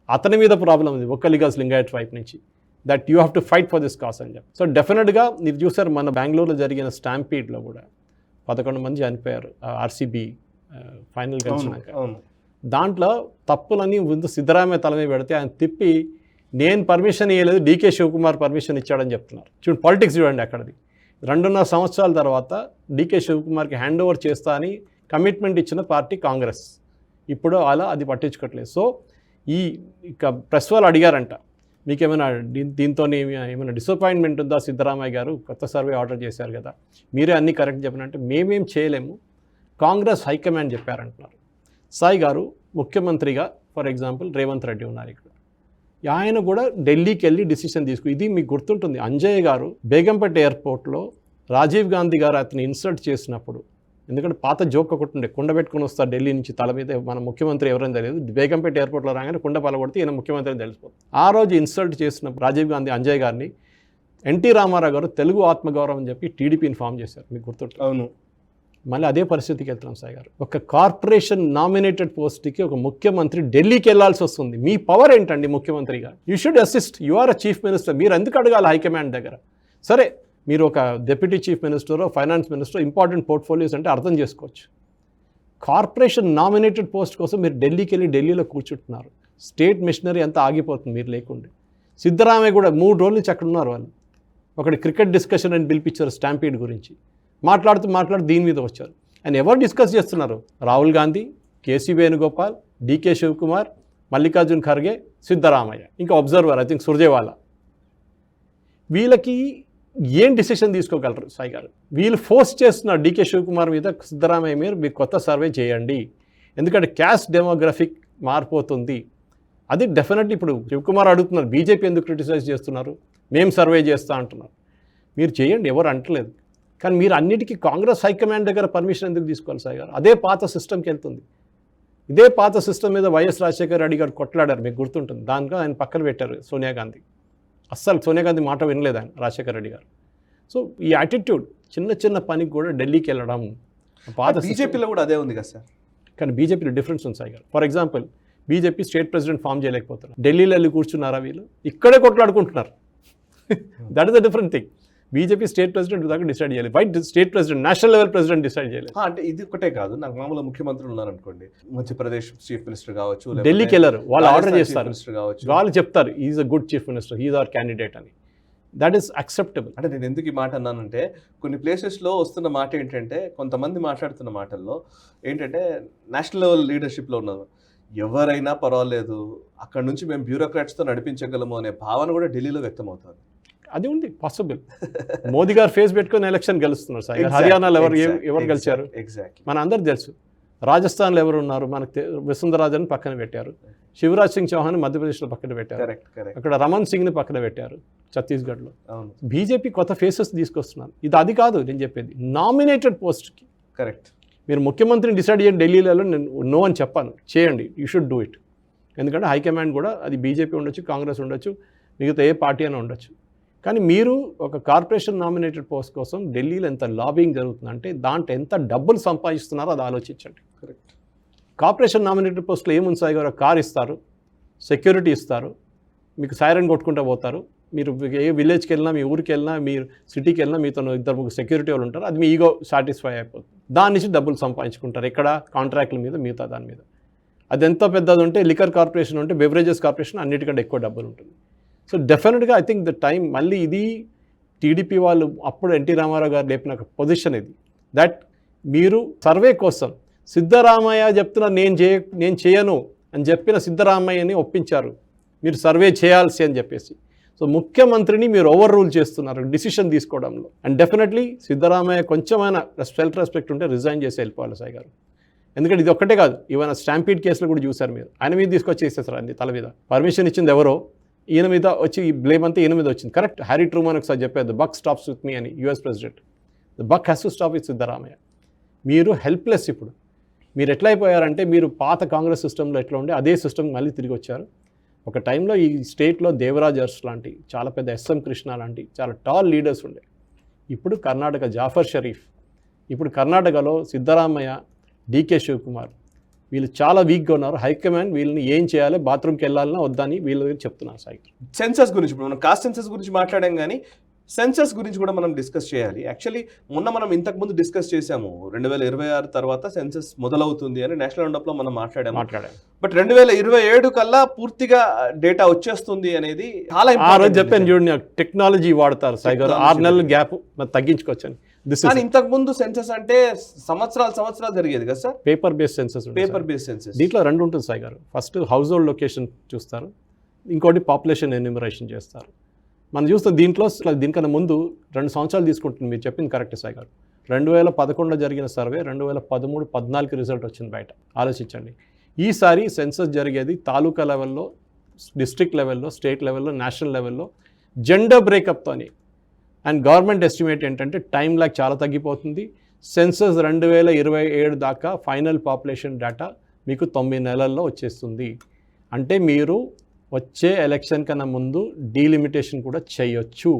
అతని మీద ప్రాబ్లం ఉంది ఒక్కలిగాస్ లింగాయట్ వైపు నుంచి, that you have to fight for this cos అని చెప్పి. సో డెఫినెట్గా మీరు చూసారు మన బెంగళూరులో జరిగిన స్టాంపీడ్లో కూడా 11 మంది చనిపోయారు ఆర్సీబీ ఫైనల్ గెలిచినాక. దాంట్లో తప్పులన్నీ ముందు సిద్ధరామయ్య తల మీద పెడితే ఆయన తిప్పి నేను పర్మిషన్ ఇవ్వలేదు, డీకే శివకుమార్ పర్మిషన్ ఇచ్చాడని చెప్తున్నారు. చూడండి పాలిటిక్స్ చూడండి అక్కడది. 2.5 సంవత్సరాల తర్వాత డీకే శివకుమార్కి హ్యాండ్ ఓవర్ చేస్తా అని కమిట్మెంట్ ఇచ్చిన పార్టీ కాంగ్రెస్, ఇప్పుడు అలా అది పట్టించుకోవట్లేదు. సో ఇక ప్రెస్ వాళ్ళు అడిగారంట, మీకేమైనా దీంతో ఏమైనా డిసప్పాయింట్మెంట్ ఉందా సిద్ధరామయ్య గారు, కొత్త సర్వే ఆర్డర్ చేశారు కదా, మీరే అన్నీ కరెక్ట్ చెప్పినంటే మేమేం చేయలేము, కాంగ్రెస్ హైకమాండ్ చెప్పారంటున్నారు. సాయి గారు ముఖ్యమంత్రిగా ఫర్ ఎగ్జాంపుల్ రేవంత్ రెడ్డి ఉన్నారు ఇక్కడ, ఆయన కూడా ఢిల్లీకి వెళ్ళి డిసిషన్ ఇది మీకు గుర్తుంటుంది. అంజయ్య గారు బేగంపేట ఎయిర్పోర్ట్లో రాజీవ్ గాంధీ గారు అతను ఇన్సల్ట్ చేసినప్పుడు, ఎందుకంటే పాత జోక్ ఒకటి ఉండే, కుండ పెట్టుకుని వస్తారు ఢిల్లీ నుంచి తల మీద, మన ముఖ్యమంత్రి ఎవరైనా తెలియదు, బేగంపేట ఎయిర్పోర్ట్లో రాగానే కుండ పలగొడితే ఈయన ముఖ్యమంత్రి అని తెలిసిపోతుంది. ఆ రోజు ఇన్సల్ట్ చేసినప్పుడు రాజీవ్ గాంధీ అంజయ్ గారిని ఎన్టీ రామారావు గారు తెలుగు ఆత్మగౌరవం అని చెప్పి టీడీపీని ఫామ్ చేశారు, మీకు గుర్తుంటుంది. అవును, మళ్ళీ అదే పరిస్థితికి వెళ్తున్నాం సాయి గారు. ఒక కార్పొరేషన్ నామినేటెడ్ పోస్ట్కి ఒక ముఖ్యమంత్రి ఢిల్లీకి వెళ్ళాల్సి వస్తుంది. మీ పవర్ ఏంటండి ముఖ్యమంత్రిగా? You should assist, you are a chief minister, మీరు ఎందుకు అడగాలి హైకమాండ్ దగ్గర? సరే మీరు ఒక డిప్యూటీ చీఫ్ మినిస్టరో ఫైనాన్స్ మినిస్టర్ ఇంపార్టెంట్ పోర్ట్ఫోలియోస్ అంటే అర్థం చేసుకోవచ్చు. కార్పొరేషన్ నామినేటెడ్ పోస్ట్ కోసం మీరు ఢిల్లీకి వెళ్ళి ఢిల్లీలో కూర్చుంటున్నారు, స్టేట్ మిషనరీ అంతా ఆగిపోతుంది మీరు లేకుండా. సిద్ధరామయ్య కూడా 3 రోజుల నుంచి అక్కడ ఉన్నారు. వాళ్ళు ఒకటి క్రికెట్ డిస్కషన్ అని పిలిపించారు స్టాంపీడ్ గురించి, మాట్లాడుతూ దీని మీద వచ్చారు. అండ్ ఎవరు డిస్కస్ చేస్తున్నారు? రాహుల్ గాంధీ, కేసీ వేణుగోపాల్, డీకే శివకుమార్, మల్లికార్జున్ ఖర్గే, సిద్ధరామయ్య, ఇంకా అబ్జర్వర్ ఐ థింక్ సుర్జేవాలా. వీళ్ళకి ఏం డిసిషన్ తీసుకోగలరు సాయి గారు? వీళ్ళు ఫోర్స్ చేస్తున్నారు డీకే శివకుమార్ మీద, సిద్ధరామయ్య మీద మీరు కొత్త సర్వే చేయండి, ఎందుకంటే క్యాస్ట్ డెమోగ్రఫిక్ మారిపోతుంది. అది డెఫినెట్లీ ఇప్పుడు శివకుమార్ అడుగుతున్నారు, బీజేపీ ఎందుకు క్రిటిసైజ్ చేస్తున్నారు, మేము సర్వే చేస్తా అంటున్నారు. మీరు చేయండి, ఎవరు అంటలేదు. కానీ మీరు అన్నిటికీ కాంగ్రెస్ హైకమాండ్ దగ్గర పర్మిషన్ ఎందుకు తీసుకోవాలి సాయి గారు? అదే పాత సిస్టమ్కి వెళ్తుంది. ఇదే పాత సిస్టమ్ మీద వైఎస్ రాజశేఖర రెడ్డి గారు కొట్లాడారు, మీకు గుర్తుంటుంది. దానిలో ఆయన పక్కన పెట్టారు సోనియా గాంధీ. అస్సలు సోనియా గాంధీ మాట వినలేదు ఆయన, రాజశేఖర రెడ్డి గారు. సో ఈ యాటిట్యూడ్ చిన్న చిన్న పనికి కూడా ఢిల్లీకి వెళ్ళడం పాత బీజేపీలో కూడా అదే ఉంది కదా సార్. కానీ బీజేపీలో డిఫరెన్స్ ఉంది సాయి గారు. For example BJP state president form చేయలేకపోతున్నారు. ఢిల్లీలో వెళ్ళి కూర్చున్నారా వీళ్ళు? ఇక్కడే కొట్లాడుకుంటున్నారు. That is a different thing. BJP state president దాకా డిసైడ్ చేయాలి. Wait state president, national level president decide చేయాలి. అంటే ఇది ఒకటే కాదు, నాకు మామూలు ముఖ్యమంత్రులు ఉన్నారనుకోండి, మధ్యప్రదేశ్ చీఫ్ మినిస్టర్ కావచ్చు, ఢిల్లీకి వెళ్ళరు, వాళ్ళు ఆర్డర్ చేస్తారు, కావచ్చు, వాళ్ళు చెప్తారు is a good chief minister, he's our candidate అని. That is acceptable. అంటే నేను ఎందుకు ఈ మాట అన్నానంటే, కొన్ని ప్లేసెస్లో వస్తున్న మాట ఏంటంటే, కొంతమంది మాట్లాడుతున్న మాటల్లో ఏంటంటే, నేషనల్ లెవెల్ లీడర్షిప్లో ఉన్నది ఎవరైనా పర్వాలేదు, అక్కడ నుంచి మేము బ్యూరోక్రాట్స్తో నడిపించగలము అనే భావన కూడా ఢిల్లీలో వ్యక్తమవుతుంది. అది ఉంది పాసిబుల్. మోదీ గారు ఫేస్ పెట్టుకుని ఎలక్షన్ గెలుస్తున్నారు సార్. హర్యానాలో ఎవరు గెలిచారు మన అందరు తెలుసు. రాజస్థాన్లో ఎవరు ఉన్నారు మనకు, వసుంధరాజన్ పక్కన పెట్టారు, శివరాజ్ సింగ్ చౌహాన్ మధ్యప్రదేశ్లో పక్కన పెట్టారు, అక్కడ రమణ్ సింగ్ని పక్కన పెట్టారు ఛత్తీస్గఢ్లో. బీజేపీ కొత్త ఫేసెస్ తీసుకొస్తున్నారు. అది కాదు నేను చెప్పేది, నామినేటెడ్ పోస్ట్కి కరెక్ట్ మీరు ముఖ్యమంత్రిని డిసైడ్ చేయండి ఢిల్లీలో, నేను నో అని చెప్పాను, చేయండి, యూ షుడ్ డూ ఇట్. ఎందుకంటే హైకమాండ్ కూడా అది బీజేపీ ఉండొచ్చు, కాంగ్రెస్ ఉండొచ్చు, మిగతా ఏ పార్టీ అయినా ఉండొచ్చు. కానీ మీరు ఒక కార్పొరేషన్ నామినేటెడ్ పోస్ట్ కోసం ఢిల్లీలో ఎంత లాబింగ్ జరుగుతుందంటే దాంట్లో ఎంత డబ్బులు సంపాదిస్తున్నారో అది ఆలోచించండి. కరెక్ట్. కార్పొరేషన్ నామినేటెడ్ పోస్టులో ఏముంది సాయి గారు? కార్ ఇస్తారు, సెక్యూరిటీ ఇస్తారు, మీకు సైరన్ కొట్టుకుంటూ పోతారు. మీరు ఏ విలేజ్కి వెళ్ళినా, మీ ఊరికి వెళ్ళినా, మీరు సిటీకి వెళ్ళినా మీతో 2-3 సెక్యూరిటీ వాళ్ళు ఉంటారు. అది మీ ఈగో సాటిస్ఫై అయిపోతుంది. దాని నుంచి డబ్బులు సంపాదించుకుంటారు. ఎక్కడ? కాంట్రాక్ట్ల మీద, మిగతా దాని మీద. అది ఎంత పెద్దది ఉంటే, లిక్కర్ కార్పొరేషన్ ఉంటే, బెవరేజెస్ కార్పొరేషన్ అన్నిటికంటే ఎక్కువ డబ్బులు ఉంటుంది. సో డెఫినెట్గా ఐ థింక్ ద టైం, మళ్ళీ ఇది టీడీపీ వాళ్ళు అప్పుడు ఎన్టీ రామారావు గారు లేపిన పొజిషన్ ఇది, దట్ మీరు సర్వే కోసం సిద్ధరామయ్య చెప్తున్నా నేను చేయను అని చెప్పిన సిద్ధరామయ్యని ఒప్పించారు, మీరు సర్వే చేయాల్సి అని చెప్పేసి. సో ముఖ్యమంత్రిని మీరు ఓవర్ రూల్ చేస్తున్నారు డిసిషన్ తీసుకోవడంలో. అండ్ డెఫినెట్లీ సిద్ధరామయ్య కొంచెమైనా సెల్ఫ్ రెస్పెక్ట్ ఉంటే రిజైన్ చేసి వెళ్ళిపోవాలి సాయి గారు. ఎందుకంటే ఇది ఒక్కటే కాదు, ఈవెన్ స్టాంపీడ్ కేసులో కూడా చూశారు మీరు, ఆయన మీద తీసుకొచ్చేసేసారు అన్ని తల మీద. పర్మిషన్ ఇచ్చింది ఎవరో, ఈయన మీద వచ్చి ఈ బ్లేమ్ అంతా ఈయన మీద వచ్చింది. కరెక్ట్, హ్యారీ ట్రూమన్ ఒకసారి చెప్పారు, the buck stops with me అని, US president. The buck has to stop with Siddaramaiah. మీరు హెల్ప్లెస్. ఇప్పుడు మీరు ఎట్లా అయిపోయారంటే, మీరు పాత కాంగ్రెస్ సిస్టంలో ఎట్లా ఉండే అదే సిస్టమ్ మళ్ళీ తిరిగి వచ్చారు. ఒక టైంలో ఈ స్టేట్లో దేవరాజ్ అర్స్ లాంటి, చాలా పెద్ద ఎస్ఎం కృష్ణ లాంటి చాలా టాల్ లీడర్స్ ఉండే. ఇప్పుడు కర్ణాటక జాఫర్ షరీఫ్, ఇప్పుడు కర్ణాటకలో సిద్ధరామయ్య, డీకే శివకుమార్, వీళ్ళు చాలా వీక్గా ఉన్నారు. హైకమాండ్ వీళ్ళని ఏం చేయాలి, బాత్రూమ్కి వెళ్ళాలన్నా వద్దని వీళ్ళ దగ్గర చెప్తున్నారు సాయి. సెన్సస్ గురించి ఇప్పుడు మనం కాస్ట్ సెన్సస్ గురించి మాట్లాడాం, కానీ సెన్సస్ గురించి కూడా మనం డిస్కస్ చేయాలి. యాక్చువల్లీ మొన్న మనం ఇంతకుముందు డిస్కస్ చేసాము, 2026 తర్వాత సెన్సస్ మొదలవుతుంది అని నేషనల్ రౌండప్లో మనం మాట్లాడాము. బట్ 2027 కల్లా పూర్తిగా డేటా వచ్చేస్తుంది అనేది చాలా ఇంపార్టెంట్. చెప్పాను చూడండి, టెక్నాలజీ వాడతారు సాయి గారు, 6 నెలల గ్యాప్ తగ్గించుకోవచ్చు. కానీ ఇంతకు ముందు సెన్సస్ అంటే సంవత్సరాలు జరిగేది కదా సార్. Paper based census. దీంట్లో 2 ఉంటుంది సాయి గారు. ఫస్ట్ హౌస్ హోల్డ్ లొకేషన్ చూస్తారు, ఇంకోటి పాపులేషన్ ఎన్యూమరేషన్ చేస్తారు. మనం చూస్తే దీంట్లో దీనికన్నా ముందు 2 సంవత్సరాలు తీసుకుంటుంది. మీరు చెప్పింది కరెక్ట్ సాయి గారు. 2011 జరిగిన సర్వే 2013-14 రిజల్ట్ వచ్చింది బయట. ఆలోచించండి, ఈసారి సెన్సస్ జరిగేది తాలూకా లెవెల్లో, డిస్ట్రిక్ట్ లెవెల్లో, స్టేట్ లెవెల్లో, నేషనల్ లెవెల్లో, జెండర్ బ్రేకప్తోని. అండ్ గవర్నమెంట్ ఎస్టిమేట్ ఏంటంటే టైం లాగ్ చాలా తగ్గిపోతుంది. సెన్సస్ 2027 దాకా ఫైనల్ పాపులేషన్ డేటా మీకు 9 నెలల్లో వచ్చేస్తుంది. అంటే మీరు వచ్చే ఎలక్షన్ కన్నా ముందు డీలిమిటేషన్ కూడా చేయొచ్చు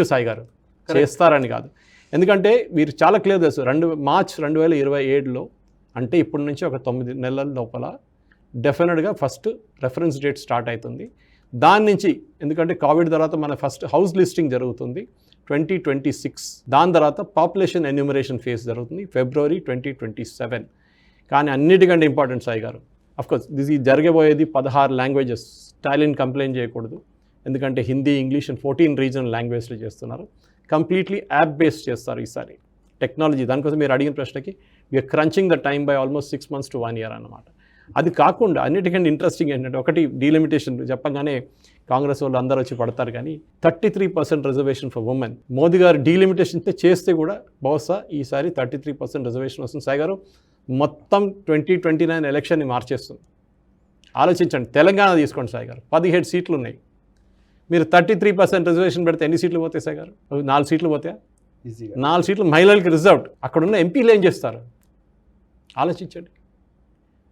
సాయి గారు, చేస్తారని కాదు. ఎందుకంటే మీరు చాలా క్లియర్ తెలుసు, మార్చ్ 2027లో అంటే ఇప్పటి నుంచి ఒక 9 నెలల లోపల డెఫినెట్గా ఫస్ట్ రెఫరెన్స్ డేట్ స్టార్ట్ అవుతుంది. దాని నుంచి, ఎందుకంటే కోవిడ్ తర్వాత మన ఫస్ట్ హౌస్ లిస్టింగ్ జరుగుతుంది 2026, దాని తర్వాత పాపులేషన్ ఎన్యూమరేషన్ ఫేజ్ జరుగుతుంది February 2027. కానీ అన్నిటికంటే ఇంపార్టెంట్ సాయి గారు, అఫ్కోర్స్ ఇది జరగబోయేది 16 లాంగ్వేజెస్. స్టాలిన్ కంప్లైంట్ చేయకూడదు, ఎందుకంటే హిందీ, ఇంగ్లీష్ అండ్ 14 రీజనల్ లాంగ్వేజ్లు చేస్తున్నారు. కంప్లీట్లీ యాప్ బేస్డ్ చేస్తారు ఈసారి టెక్నాలజీ. దానికోసం మీరు అడిగిన ప్రశ్నకి we are crunching the time by almost 6 months to 1 year అన్నమాట. అది కాకుండా అన్నిటికంటే ఇంట్రెస్టింగ్ ఏంటంటే, ఒకటి డీలిమిటేషన్ చెప్పగానే కాంగ్రెస్ వాళ్ళు అందరూ వచ్చి పడతారు, కానీ 33% రిజర్వేషన్ ఫర్ ఉమెన్. మోదీ గారు డీలిమిటేషన్ చేస్తే కూడా బహుశా ఈసారి 33% రిజర్వేషన్ వస్తుంది సాయి గారు. మొత్తం 2029 ఎలక్షన్ని మార్చేస్తుంది. ఆలోచించండి, తెలంగాణ తీసుకోండి సాయి గారు, 17 సీట్లు ఉన్నాయి. మీరు 33% రిజర్వేషన్ పెడితే ఎన్ని సీట్లు పోతాయి సాయి గారు? 4 సీట్లు పోతాయా? ఈజీగా 4 సీట్లు మహిళలకు రిజర్వ్డ్. అక్కడ ఉన్న ఎంపీలు ఏం చేస్తారు ఆలోచించండి.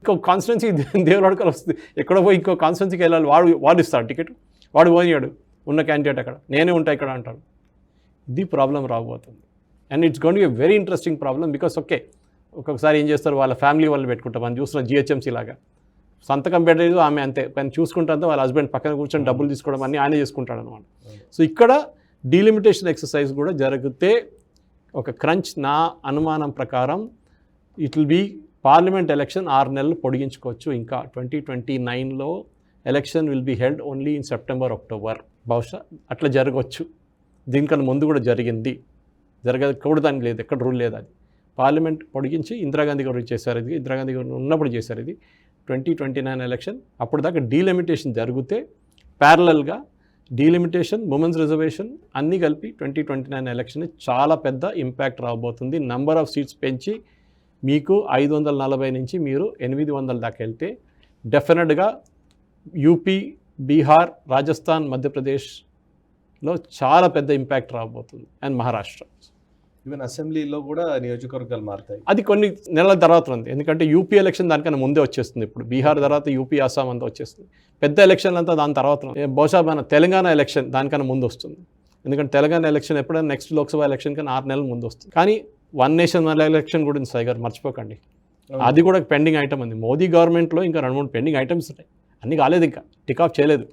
ఇంకో కాన్స్టిట్యున్సీ దేవులవాడకలు వస్తుంది, ఎక్కడో పోయి ఇంకో కాన్స్టిట్యున్సీకి వెళ్ళాలి, వాడు ఇస్తాడు టికెట్, వాడు పోయాడు ఉన్న క్యాండిడేట్ అక్కడ, నేనే ఉంటా ఇక్కడ అంటాడు. ఇది ప్రాబ్లం రాబోతుంది. And it's going to be a very interesting problem. Because okay, ఒక్కొక్కసారి ఏం చేస్తారు, వాళ్ళ ఫ్యామిలీ వాళ్ళు పెట్టుకుంటాం. మనం చూస్తున్న జిహెచ్ఎంసీ లాగా సంతకం పెట్టలేదు ఆమె, అంతే కానీ చూసుకుంటే వాళ్ళ హస్బెండ్ పక్కన కూర్చొని డబ్బులు తీసుకోవడం అన్నీ ఆయనే చేసుకుంటాడు అనమాట. సో ఇక్కడ డీలిమిటేషన్ ఎక్సర్సైజ్ కూడా జరిగితే ఒక క్రంచ్, నా అనుమానం ప్రకారం it will be parliament election 6 నెలలు పొడిగించుకోవచ్చు. ఇంకా 2029లో election will be held only in September, October. బహుశా అట్లా జరగవచ్చు. దీనికన్నా ముందు కూడా జరిగింది, జరగకూడదని లేదు, ఎక్కడ రూల్ లేదు. అది పార్లమెంట్ పొడిగించి ఇందిరాగాంధీ గారు చేశారు, ఇది ఇందిరాగాంధీ గారు ఉన్నప్పుడు చేశారు. ఇది 2029 ఎలక్షన్. అప్పుడు దాకా డీలిమిటేషన్ జరిగితే ప్యారలల్గా డీలిమిటేషన్, ఉమెన్స్ రిజర్వేషన్ అన్నీ కలిపి 2029 ఎలక్షన్ చాలా పెద్ద ఇంపాక్ట్ రాబోతుంది. నంబర్ ఆఫ్ సీట్స్ పెంచి మీకు 540 నుంచి మీరు 800 దాకా వెళ్తే డెఫినెట్గా యూపీ, బీహార్, రాజస్థాన్, మధ్యప్రదేశ్లో చాలా పెద్ద ఇంపాక్ట్ రాబోతుంది. అండ్ మహారాష్ట్ర, ఈవెన్ అసెంబ్లీలో కూడా నియోజకవర్గాలు మారుతాయి. అది కొన్ని నెలల తర్వాత ఉంది, ఎందుకంటే యూపీ ఎలక్షన్ దానికన్నా ముందే వచ్చేస్తుంది. ఇప్పుడు బీహార్ తర్వాత యూపీ, అస్సాం అంతా వచ్చేస్తుంది. పెద్ద ఎలక్షన్లు అంతా దాని తర్వాత. బహుశా మన తెలంగాణ ఎలక్షన్ దానికన్నా ముందు వస్తుంది, ఎందుకంటే తెలంగాణ ఎలక్షన్ ఎప్పుడైనా నెక్స్ట్ లోక్సభ ఎలక్షన్ కన్నా 6 నెలల ముందు వస్తుంది. కానీ వన్ నేషన్ వన్ ఎలక్షన్ కూడా ఉంది సాయి గారు, మర్చిపోకండి. అది కూడా పెండింగ్ ఐటమ్ ఉంది. మోదీ గవర్నమెంట్లో ఇంకా 2-3 పెండింగ్ ఐటమ్స్ ఉన్నాయి, అన్నీ కాలేదు, ఇంకా టిక్ ఆఫ్ చేయలేదు.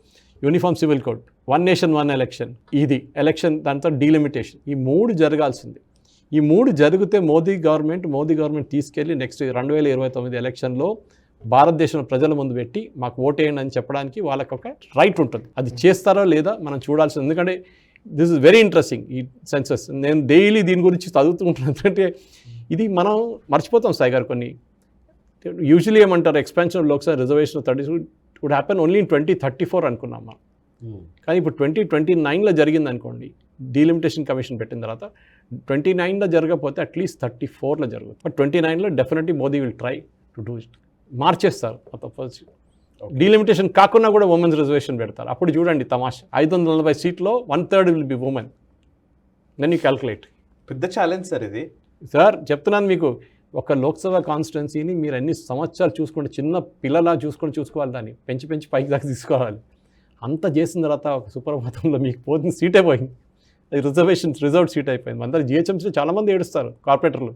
Uniform civil code, one nation one election, ఇది ఎలక్షన్, దాంతో డీలిమిటేషన్, ఈ 3 జరగాల్సింది. ఈ 3 జరిగితే మోదీ గవర్నమెంట్ తీసుకెళ్ళి నెక్స్ట్ 2029 ఎలక్షన్లో భారతదేశం ప్రజల ముందు పెట్టి మాకు ఓటేయండి అని చెప్పడానికి వాళ్ళకి ఒక రైట్ ఉంటుంది. అది చేస్తారో లేదా మనం చూడాల్సింది. ఎందుకంటే దిస్ ఇస్ వెరీ ఇంట్రెస్టింగ్ ఈ సెన్సస్. నేను డైలీ దీని గురించి చదువుతూ ఉంటాను. ఎందుకంటే ఇది మనం మర్చిపోతాం సాయి గారు. కొన్ని యూజువలీ ఏమంటారు, expansion of Lok Sabha reservation 30 would happen only in 2034 అనుకున్నాం మనం. కానీ ఇప్పుడు 2029లో జరిగింది అనుకోండి, డీలిమిటేషన్ కమిషన్ పెట్టిన తర్వాత 29లో జరగకపోతే అట్లీస్ట్ 34లో జరుగుతుంది. బట్ 29లో definitely Modi will try to do it. మార్చేస్తారు ఫస్ట్. డీలిమిటేషన్ కాకుండా కూడా ఉమెన్స్ రిజర్వేషన్ పెడతారు. అప్పుడు చూడండి తమాషా, 540 సీట్లో 1/3 will be women. Then you calculate. పెద్ద ఛాలెంజ్ సార్ ఇది. సార్ చెప్తున్నాను మీకు, ఒక లోక్సభ కాన్స్టిట్యున్సీని మీరు అన్ని సంవత్సరాలు చూసుకుంటే, చిన్న పిల్లలా చూసుకోవాలి, దాన్ని పెంచి పైకి దాకా తీసుకోవాలి. అంత చేసిన తర్వాత ఒక సుప్రభాతంలో మీకు పోతుంది, సీటే పోయింది. అది రిజర్వ్డ్ సీట్ అయిపోయింది. అందరూ జిహెచ్ఎంసీలో చాలామంది ఏడుస్తారు, కార్పొరేటర్లు.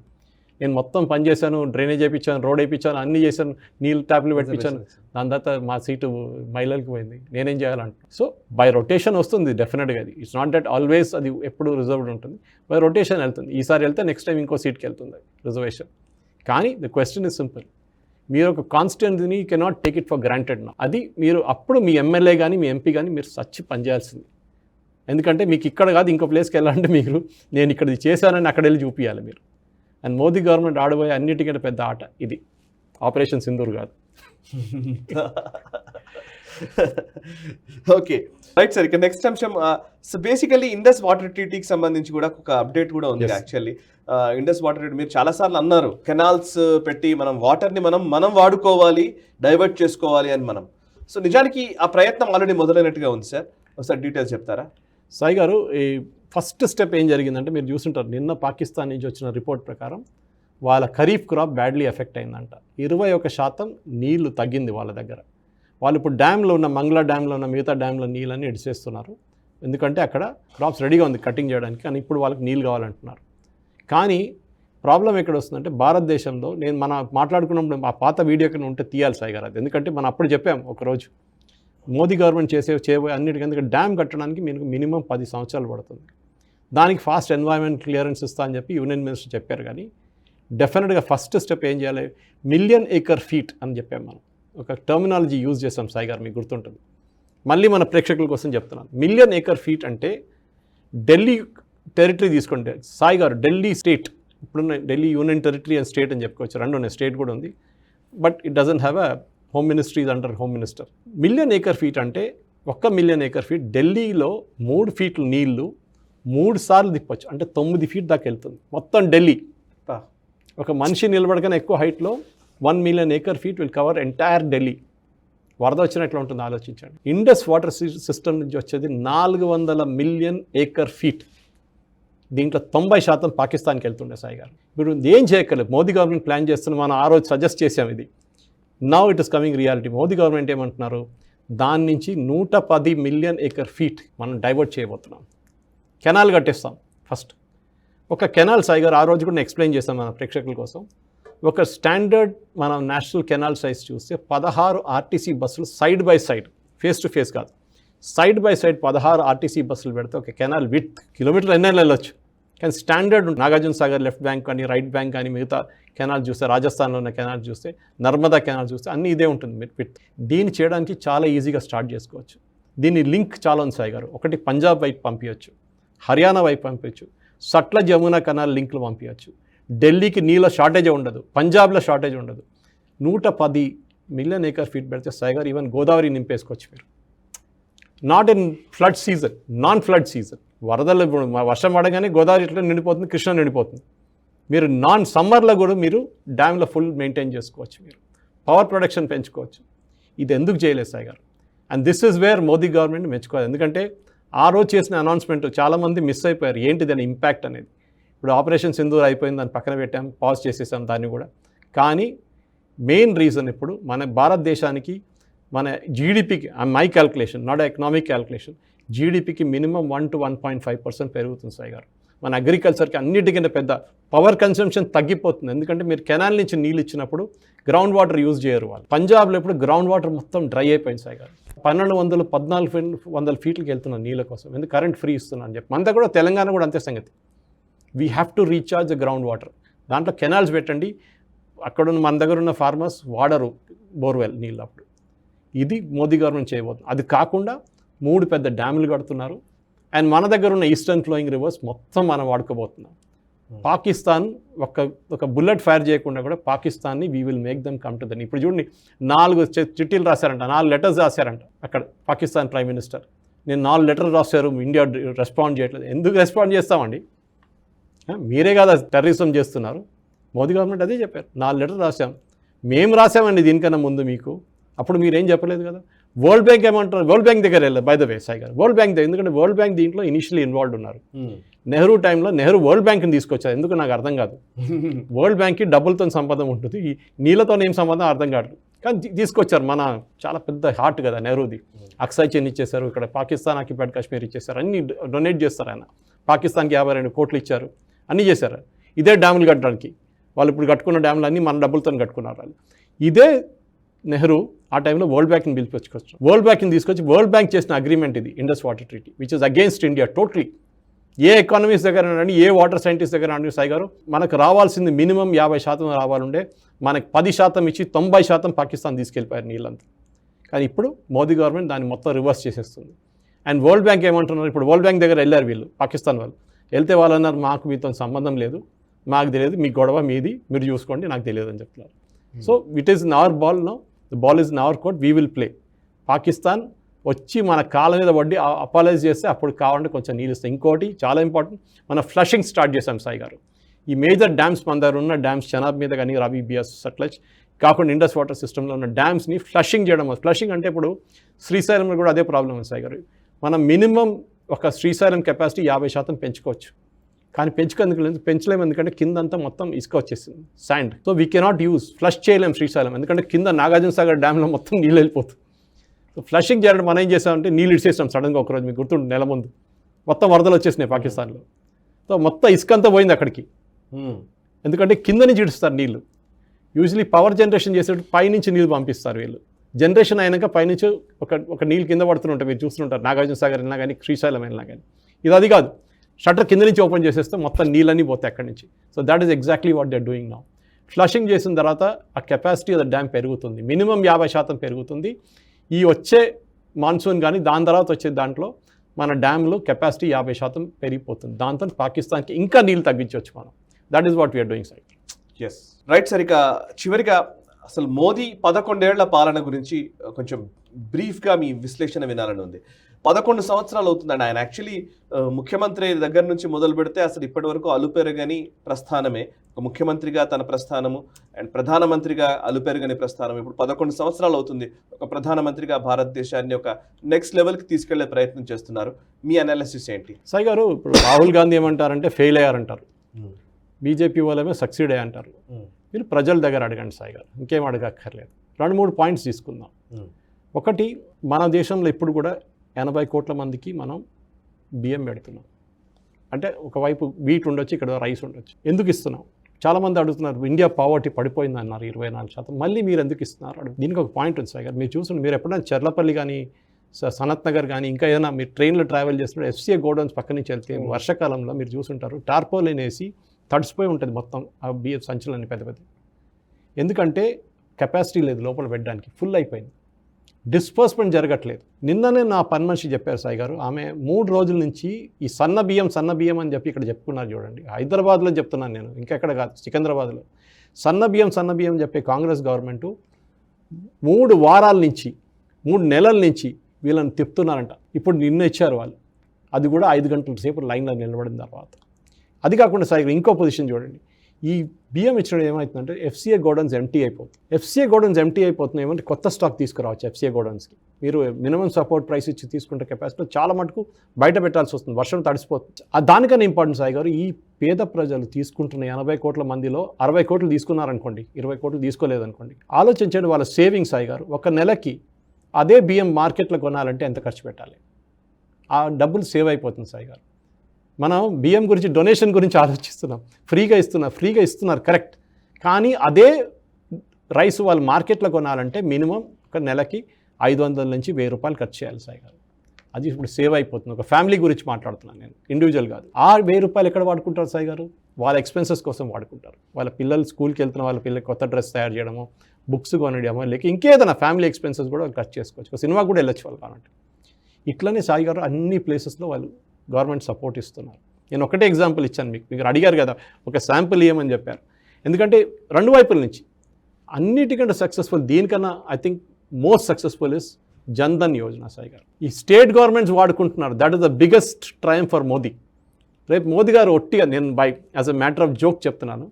నేను మొత్తం పని చేశాను, డ్రైనేజ్ వేయించాను, రోడ్ వేయించాను, అన్నీ చేశాను, నీళ్ళు ట్యాప్లు పెట్టించాను, దాని తర్వాత మా సీటు మహిళలకు పోయింది, నేనేం చేయాలంట. సో బై రొటేషన్ వస్తుంది డెఫినెట్గా. అది ఇట్స్ నాట్ దట్ ఆల్వేస్ అది ఎప్పుడు రిజర్వ్డ్ ఉంటుంది, బై రొటేషన్ వెళ్తుంది. ఈసారి వెళ్తే నెక్స్ట్ టైం ఇంకో సీట్కి వెళ్తుంది రిజర్వేషన్. కానీ ద క్వశ్చన్ ఇస్ సింపుల్, మీరు ఒక కాన్స్టిట్యున్సీని you cannot take it for granted. అది మీరు అప్పుడు మీ ఎమ్మెల్యే కానీ మీ ఎంపీ కానీ మీరు సచ్చి పనిచేయాల్సింది. ఎందుకంటే మీకు ఇక్కడ కాదు ఇంకో ప్లేస్కి వెళ్ళాలంటే మీరు నేను ఇక్కడ చేశానని అక్కడ వెళ్ళి చూపించాలి మీరు. అండ్ మోదీ గవర్నమెంట్ ఆడబోయే అన్నిటికంటే పెద్ద ఆట ఇది, ఆపరేషన్ సింధూర్ కాదు. Okay right sir. ఇక నెక్స్ట్ అంశం, సో బేసికల్లీ ఇండస్ వాటర్ ట్రీటీకి సంబంధించి కూడా ఒక అప్డేట్ కూడా ఉంది. యాక్చువల్లీ ఇండస్ వాటర్ ట్రీటీ మీరు చాలాసార్లు అన్నారు, కెనాల్స్ పెట్టి మనం వాటర్ని మనం వాడుకోవాలి, డైవర్ట్ చేసుకోవాలి అని మనం. సో నిజానికి ఆ ప్రయత్నం ఆల్రెడీ మొదలైనట్టుగా ఉంది సార్, ఒకసారి డీటెయిల్స్ చెప్తారా? సాయి గారు, ఈ ఫస్ట్ స్టెప్ ఏం జరిగిందంటే మీరు చూస్తుంటారు, నిన్న పాకిస్తాన్ నుంచి వచ్చిన రిపోర్ట్ ప్రకారం వాళ్ళ ఖరీఫ్ క్రాప్ బ్యాడ్లీ ఎఫెక్ట్ అయిందంట. 21% నీళ్లు తగ్గింది వాళ్ళ దగ్గర. వాళ్ళు ఇప్పుడు డ్యామ్లో ఉన్న మంగ్లా డ్యామ్లో ఉన్న మిగతా డ్యామ్లో నీళ్ళని ఇడిచేస్తున్నారు, ఎందుకంటే అక్కడ క్రాప్స్ రెడీగా ఉంది కటింగ్ చేయడానికి, కానీ ఇప్పుడు వాళ్ళకి నీళ్ళు కావాలంటున్నారు. కానీ ప్రాబ్లం ఎక్కడ వస్తుందంటే భారతదేశంలో, నేను మాట్లాడుకున్నప్పుడు ఆ పాత వీడియో కింద ఉంటే తీయాలి సాయి గారు అది, ఎందుకంటే మనం అప్పుడు చెప్పాం ఒకరోజు మోదీ గవర్నమెంట్ చేయబోయే అన్నిటికీ, ఎందుకంటే డ్యామ్ కట్టడానికి మీకు మినిమం 10 సంవత్సరాలు పడుతుంది. దానికి ఫాస్ట్ ఎన్వైరన్మెంట్ క్లియరెన్స్ ఇస్తా అని చెప్పి యూనియన్ మినిస్టర్ చెప్పారు. కానీ డెఫినెట్గా ఫస్ట్ స్టెప్ ఏం చేయాలి, 1,000,000 acre feet అని చెప్పాం. మనం ఒక టర్మినాలజీ యూజ్ చేస్తాం సాయి గారు, మీకు గుర్తుంటుంది. మళ్ళీ మన ప్రేక్షకుల కోసం చెప్తున్నాను, 1,000,000 acre feet అంటే ఢిల్లీ టెరిటరీ తీసుకుంటే సాయి గారు, ఢిల్లీ స్టేట్, ఇప్పుడున్న Delhi union territory and state అని చెప్పుకోవచ్చు, 2 ఉన్నాయి, స్టేట్ కూడా ఉంది. But it doesn't have a home ministry, ఇది under home minister. 1,000,000 acre feet అంటే 1,000,000 acre feet ఢిల్లీలో 3 ఫీట్లు నీళ్లు 3 సార్లు తిప్పొచ్చు, అంటే 9 feet దాకా వెళ్తుంది మొత్తం ఢిల్లీ. ఒక మనిషి నిలబడకనే ఎక్కువ హైట్లో 1,000,000 acre feet will cover entire Delhi. వరద వచ్చిన ఎట్లా ఉంటుంది ఆలోచించండి. ఇండస్ వాటర్ సిస్టమ్ నుంచి వచ్చేది 400 million acre feet దీంట్లో 90% పాకిస్తాన్కి వెళ్తుండే సాయి గారు. ఇప్పుడు ఏం చేయక్కర్లేదు, మోదీ గవర్నమెంట్ ప్లాన్ చేస్తున్న, మనం ఆ రోజు సజెస్ట్ చేసాం ఇది. Now it is coming reality. Modi government ఏమంటున్నారు, దాని నుంచి 110 మిలియన్ ఏకర్ ఫీట్ మనం డైవర్ట్ చేయబోతున్నాం. కెనాల్ కట్టిస్తాం ఫస్ట్. ఒక కెనాల్ సాయి గారు ఆ రోజు కూడా నేను ఎక్స్ప్లెయిన్ చేస్తాం మన ప్రేక్షకుల కోసం. ఒక స్టాండర్డ్ మనం నేషనల్ కెనాల్ సైజ్ చూస్తే 16 ఆర్టీసీ బస్సులు side by side, face to face కాదు, సైడ్ బై సైడ్ 16 ఆర్టీసీ బస్సులు పెడితే ఒక కెనాల్ విత్ కిలోమీటర్ ఎన్నైనా వెళ్ళొచ్చు. కానీ standard Nagarjuna Sagar left bank కానీ రైట్ బ్యాంక్ కానీ మిగతా కెనాల్ చూస్తే, రాజస్థాన్లో ఉన్న కెనాల్ చూస్తే, నర్మదా కెనాల్ చూస్తే అన్నీ ఇదే ఉంటుంది విత్. దీన్ని చేయడానికి చాలా ఈజీగా స్టార్ట్ చేసుకోవచ్చు. దీని లింక్ చాలా ఉంది సాయి గారు. ఒకటి పంజాబ్ వైపు పంపించవచ్చు, హర్యానా వైపు పంపించవచ్చు, సట్ల జమునా కెనాల్ లింక్లు పంపించవచ్చు. ఢిల్లీకి నీళ్ళ షార్టేజ్ ఉండదు, పంజాబ్లో షార్టేజ్ ఉండదు. 110 మిలియన్ ఏకర్ ఫీట్ పెడితే సాయి గారు ఈవెన్ గోదావరి నింపేసుకోవచ్చు మీరు. Not in flood season, non flood season. వరదలు వర్షం పడగానే గోదావరి ఇట్లా నిండిపోతుంది, కృష్ణ నిండిపోతుంది. మీరు నాన్ సమ్మర్లో కూడా మీరు డ్యామ్లో ఫుల్ మెయింటైన్ చేసుకోవచ్చు, మీరు పవర్ ప్రొడక్షన్ పెంచుకోవచ్చు. ఇది ఎందుకు చేయలేదు సాయి గారు? And this is where Modi government మెచ్చుకోవాలి. ఎందుకంటే ఆ రోజు చేసిన అనౌన్స్మెంట్ చాలామంది మిస్ అయిపోయారు, ఏంటి దాని ఇంపాక్ట్ అనేది. ఇప్పుడు ఆపరేషన్ సింధూర్ అయిపోయింది, దాన్ని పక్కన పెట్టాం, పాజ్ చేసేసాం దాన్ని కూడా. కానీ మెయిన్ రీజన్ ఇప్పుడు మన భారతదేశానికి, మన జీడిపికి, my calculation not economic calculation, జీడిపికి మినిమం 1 to 1.5% పెరుగుతుంది సాయి గారు. మన అగ్రికల్చర్కి అన్నిటికంటే పెద్ద పవర్ కన్సంప్షన్ తగ్గిపోతుంది. ఎందుకంటే మీరు కెనాల్ నుంచి నీళ్ళు ఇచ్చినప్పుడు గ్రౌండ్ వాటర్ యూజ్ చేయరు వాళ్ళు. పంజాబ్లో ఇప్పుడు గ్రౌండ్ వాటర్ మొత్తం డ్రై అయిపోయింది సాయి గారు. 1200-1400 ఫీట్లకి వెళ్తున్నాను నీళ్ళ కోసం, ఎందుకు కరెంట్ ఫ్రీ ఇస్తున్నాను అని చెప్పి. మన కూడా తెలంగాణ కూడా అంతే సంగతి. We have to recharge the ground water. దాంట్లో కెనాల్స్ పెట్టండి, అక్కడున్న మన దగ్గర ఉన్న ఫార్మర్స్ వాడరు బోర్వెల్ నీళ్ళు అప్పుడు. ఇది మోదీ గవర్నమెంట్ చేయబోతుంది. అది కాకుండా 3 పెద్ద డ్యాములు కడుతున్నారు. అండ్ మన దగ్గర ఉన్న ఈస్టర్న్ ఫ్లోయింగ్ రివర్స్ మొత్తం మనం వాడుకోబోతున్నాం. పాకిస్తాన్ ఒక బుల్లెట్ ఫైర్ చేయకుండా కూడా పాకిస్తాన్ని we will make them come to then. ఇప్పుడు చూడండి, 4 చిట్టీలు రాశారంట, 4 లెటర్స్ రాశారంట అక్కడ పాకిస్తాన్ ప్రైమ్ మినిస్టర్. నేను 4 లెటర్లు రాశారు, ఇండియా రెస్పాండ్ చేయట్లేదు. ఎందుకు రెస్పాండ్ చేస్తామండి? మీరే కదా టెర్రరిజం చేస్తున్నారు. మోదీ గవర్నమెంట్ అదే చెప్పారు, 4 లెటర్లు రాశాం. మేము రాసామండి దీనికన్నా ముందు మీకు, అప్పుడు మీరేం చెప్పలేదు కదా. వరల్డ్ బ్యాంక్ ఏమంటారు, వరల్డ్ బ్యాంక్ దగ్గర వెళ్ళారు బై ద వే సాయి గారు. వరల్డ్ బ్యాంక్ దగ్గర, ఎందుకంటే వరల్డ్ బ్యాంక్ దీంట్లో ఇనిషియల్లీ ఇన్వాల్వ్డ్ ఉన్నారు. నెహ్రూ టైంలో నెహ్రూ వరల్డ్ బ్యాంక్ని తీసుకొచ్చారు. ఎందుకు నాకు అర్థం కాదు. వరల్డ్ బ్యాంక్కి డబ్బులతో సంబంధం ఉంటుంది, ఈ నీళ్ళతో ఏం సంబంధం అర్థం కాదు. కానీ తీసుకొచ్చారు. మన చాలా పెద్ద హార్ట్ కదా నెహ్రూది. అక్సాయ్ చెన్ ఇచ్చేశారు, ఇక్కడ పాకిస్తాన్ ఆక్యుపైడ్ కాశ్మీర్ ఇచ్చేశారు, అన్ని డొనేట్ చేస్తారు ఆయన. పాకిస్తాన్కి 52 కోట్లు ఇచ్చారు, అన్నీ చేశారు. ఇదే డ్యాములు కట్టడానికి వాళ్ళు ఇప్పుడు కట్టుకున్న డ్యాములు అన్నీ మన డబ్బులతో కట్టుకున్నారు వాళ్ళు. ఇదే నెహ్రూ ఆ టైంలో వరల్డ్ బ్యాంక్ని పిలిపించుకోవచ్చు. వరల్డ్ బ్యాంక్ని తీసుకొచ్చి వరల్డ్ బ్యాంక్ చేసిన అగ్రిమెంట్ ఇది, Indus water treaty, which is against India totally. A economies దగ్గర అండి, ఏ వాటర్ సైంటిస్ట్ దగ్గర అండి సాయి గారు, మనకు రావాల్సింది మినిమం 50% రావాలంటే మనకి 10% ఇచ్చి 90% పాకిస్తాన్ తీసుకెళ్ళిపోయారు నీళ్ళంతా. కానీ ఇప్పుడు మోదీ గవర్నమెంట్ దాన్ని మొత్తం రివర్స్ చేసేస్తుంది. అండ్ వరల్డ్ బ్యాంక్ ఏమంటున్నారు, ఇప్పుడు వరల్డ్ బ్యాంక్ దగ్గర వెళ్ళారు వీళ్ళు, పాకిస్తాన్ వాళ్ళు వెళ్తే వాళ్ళు అన్నారు, మాకు మీతో సంబంధం లేదు, మాకు తెలియదు, మీ గొడవ మీది, మీరు చూసుకోండి, నాకు తెలియదు అని చెప్తున్నారు. So it is in our ball no, the ball is in our court, we will play. Pakistan వచ్చి మన కాళ్ళ మీద వడ్డీ అపాలైజ్ చేస్తే అప్పుడు కావాలంటే కొంచెం నీళ్ళు ఇస్తాయి. ఇంకోటి చాలా ఇంపార్టెంట్, మన ఫ్లషింగ్ స్టార్ట్ చేశాం సాయి గారు. ఈ మేజర్ డ్యామ్స్ మన దగ్గర ఉన్న డ్యామ్స్, చెనాబ్ మీద కానీ, రవి, బియాస్, సట్లెజ్ కాకుండా ఇండస్ వాటర్ సిస్టంలో ఉన్న డ్యామ్స్ని ఫ్లషింగ్ చేయడం. ఫ్లషింగ్ అంటే ఇప్పుడు శ్రీశైలంలో కూడా అదే ప్రాబ్లం ఉంది సాయి గారు. మనం మినిమం ఒక శ్రీశైలం కెపాసిటీ 50% పెంచుకోవచ్చు, కానీ పెంచలేము, ఎందుకంటే కిందంతా మొత్తం ఇసుక వచ్చేసింది, sand. So we cannot use, flush చేయలేము శ్రీశైలం, ఎందుకంటే కింద నాగార్జున సాగర్ డ్యామ్లో మొత్తం నీళ్ళు వెళ్ళిపోతుంది. సో ఫ్లషింగ్ చేయడం మనం ఏం చేసామంటే నీళ్ళు ఇచ్చేసాం సడన్గా ఒకరోజు, మీకు గుర్తుండి నెల ముందు మొత్తం వరదలు వచ్చేసినాయి పాకిస్తాన్లో. సో మొత్తం ఇసుక అంతా పోయింది అక్కడికి, ఎందుకంటే కింద నుంచి ఇడుస్తారు నీళ్ళు. యూజువలీ పవర్ జనరేషన్ చేసేటప్పుడు పైనుంచి నీళ్ళు పంపిస్తారు వీళ్ళు. జనరేషన్ అయినాక పైనుంచి ఒక నీళ్ళు కింద పడుతుంటారు, మీరు చూస్తుంటారు నాగార్జున సాగర్ వెళ్ళినా కానీ, శ్రీశైలం వెళ్ళినా కానీ. ఇది అది కాదు, షట్టర్ కింద నుంచి ఓపెన్ చేసేస్తే మొత్తం నీళ్ళన్నీ పోతాయి అక్కడి నుంచి. So that is exactly what they are doing now. Flushing చేసిన తర్వాత ఆ కెపాసిటీ ఆఫ్ ద డ్యామ్ పెరుగుతుంది, మినిమం 50% పెరుగుతుంది. ఈ వచ్చే మాన్సూన్ కానీ దాని తర్వాత వచ్చే దాంట్లో మన డ్యామ్లో కెపాసిటీ 50% పెరిగిపోతుంది. దాంతో పాకిస్తాన్కి ఇంకా నీళ్ళు తగ్గించవచ్చు మనం. That is what we are doing side. Yes right sir. ఇక చివరిగా అసలు మోదీ 11 ఏళ్ల పాలన గురించి కొంచెం బ్రీఫ్గా మీ విశ్లేషణ వినాలని ఉంది. 11 సంవత్సరాలు అవుతుందండి ఆయన యాక్చువల్లీ ముఖ్యమంత్రి దగ్గర నుంచి మొదలు పెడితే అసలు ఇప్పటి వరకు అలుపెరగని ప్రస్థానమే. ఒక ముఖ్యమంత్రిగా తన ప్రస్థానము అండ్ ప్రధానమంత్రిగా అలుపెరగని ప్రస్థానం. ఇప్పుడు 11 సంవత్సరాలు అవుతుంది ఒక ప్రధానమంత్రిగా భారతదేశాన్ని ఒక నెక్స్ట్ లెవెల్కి తీసుకెళ్లే ప్రయత్నం చేస్తున్నారు. మీ అనాలిసిస్ ఏంటి? సాయి గారు, ఇప్పుడు రాహుల్ గాంధీ ఏమంటారంటే ఫెయిల్ అయ్యారంటారు, బీజేపీ వాళ్ళమే సక్సీడ్ అయ్యారంటారు. మీరు ప్రజల దగ్గర అడగండి సాయి గారు, ఇంకేం అడగక్కర్లేదు. 2-3 పాయింట్స్ తీసుకుందాం. ఒకటి, మన దేశంలో ఇప్పుడు కూడా 80 కోట్ల మందికి మనం బియ్యం పెడుతున్నాం. అంటే ఒకవైపు వీట్ ఉండొచ్చు, ఇక్కడ రైస్ ఉండొచ్చు. ఎందుకు ఇస్తున్నాం? చాలామంది అడుగుతున్నారు, ఇండియా పావర్టీ పడిపోయింది అన్నారు 24%. మళ్ళీ మీరు ఎందుకు ఇస్తున్నారు? దీనికి ఒక పాయింట్ ఉంది సాయి గారు. మీరు చూడండి, మీరు ఎప్పుడైనా చెర్లపల్లి కానీ సనత్ నగర్ కానీ ఇంకా ఏదైనా మీరు ట్రైన్లో ట్రావెల్ చేస్తున్నారు, ఎఫ్సీఏ గోడౌన్స్ పక్క నుంచి వెళ్తే వర్షాకాలంలో మీరు చూసుంటారు, టార్పోలిన్ వేసి తడిసిపోయి ఉంటుంది మొత్తం ఆ బియ్యం సంచులన్నీ పెద్ద పెద్ద. ఎందుకంటే కెపాసిటీ లేదు లోపల పెట్టడానికి, ఫుల్ అయిపోయింది, డిస్పర్స్మెంట్ జరగట్లేదు. నిన్ననే నా పని మనిషి చెప్పారు సాయి గారు, ఆమె 3 రోజుల నుంచి ఈ సన్న బియ్యం అని చెప్పి ఇక్కడ చెప్పుకున్నారు చూడండి. హైదరాబాద్లో చెప్తున్నాను నేను, ఇంకెక్కడ కాదు, సికింద్రాబాద్లో సన్న బియ్యం చెప్పే కాంగ్రెస్ గవర్నమెంటు 3 వారాల నుంచి 3 నెలల నుంచి వీళ్ళని తిప్పుతున్నారంట. ఇప్పుడు నిన్న ఇచ్చారు వాళ్ళు, అది కూడా 5 గంటల సేపు లైన్లో నిలబడిన తర్వాత. అది కాకుండా సాయి గారు ఇంకో పొజిషన్ చూడండి, ఈ బియ్యం ఇచ్చినప్పుడు ఏమవుతుందంటే ఎఫ్సీఏ గోడౌన్స్ ఎంటీ అయిపోతుంది. ఎఫ్సీఏ గోడౌన్స్ ఎంటీ అయిపోతున్నాయి ఏమంటే కొత్త స్టాక్ తీసుకురావచ్చు ఎఫ్సీఏ గోడౌన్స్కి. మీరు మినిమం సపోర్ట్ ప్రైస్ ఇచ్చి తీసుకుంటే కెపాసిటీ చాలా మటుకు బయట పెట్టాల్సి వస్తుంది, వర్షం తడిసిపోతుంది. దానికన్నా ఇంపార్టెంట్ సాయి గారు, ఈ పేద ప్రజలు తీసుకుంటున్న 80 కోట్ల మందిలో 60 కోట్లు తీసుకున్నారనుకోండి, 20 కోట్లు తీసుకోలేదనుకోండి, ఆలోచించండి వాళ్ళ సేవింగ్ సాయి గారు. ఒక నెలకి అదే బియ్యం మార్కెట్లో కొనాలంటే ఎంత ఖర్చు పెట్టాలి? ఆ డబ్బులు సేవ్ అయిపోతుంది సాయి గారు. మనం బియ్యం గురించి డొనేషన్ గురించి ఆలోచిస్తున్నాం, ఫ్రీగా ఇస్తున్నారు కరెక్ట్. కానీ అదే రైస్ వాళ్ళు మార్కెట్లో కొనాలంటే మినిమం ఒక నెలకి 500 నుంచి 1000 రూపాయలు ఖర్చు చేయాలి సాయి గారు. అది ఇప్పుడు సేవ్ అయిపోతుంది. ఒక ఫ్యామిలీ గురించి మాట్లాడుతున్నాను నేను, ఇండివిజువల్ కాదు. ఆ 1000 రూపాయలు ఎక్కడ వాడుకుంటారు సాయి గారు? వాళ్ళ ఎక్స్పెన్సెస్ కోసం వాడుకుంటారు. వాళ్ళ పిల్లలు స్కూల్కి వెళ్తున్న వాళ్ళ పిల్లలకి కొత్త డ్రెస్ తయారు చేయడమో, బుక్స్ కొనడమో, లేక ఇంకేదైనా ఫ్యామిలీ ఎక్స్పెన్సెస్ కూడా వాళ్ళు ఖర్చు చేసుకోవచ్చు. ఒక సినిమా కూడా వెళ్ళొచ్చు వాళ్ళు కావాలంటే. ఇట్లనే సాయి గారు అన్ని ప్లేసెస్లో వాళ్ళు గవర్నమెంట్ సపోర్ట్ ఇస్తున్నారు. నేను ఒకటే ఎగ్జాంపుల్ ఇచ్చాను మీరు అడిగారు కదా, ఒక శాంపుల్ ఇవ్వమని చెప్పారు. ఎందుకంటే 2 వైపుల నుంచి అన్నిటికంటే సక్సెస్ఫుల్, దీనికన్నా I think most successful is Jan Dhan Yojana Sai గారు. ఈ స్టేట్ గవర్నమెంట్స్ వాడుకుంటున్నారు, that is the biggest Triumph for Modi. రేపు మోదీ గారు ఒట్టిగా, నేను as a matter of joke చెప్తున్నాను,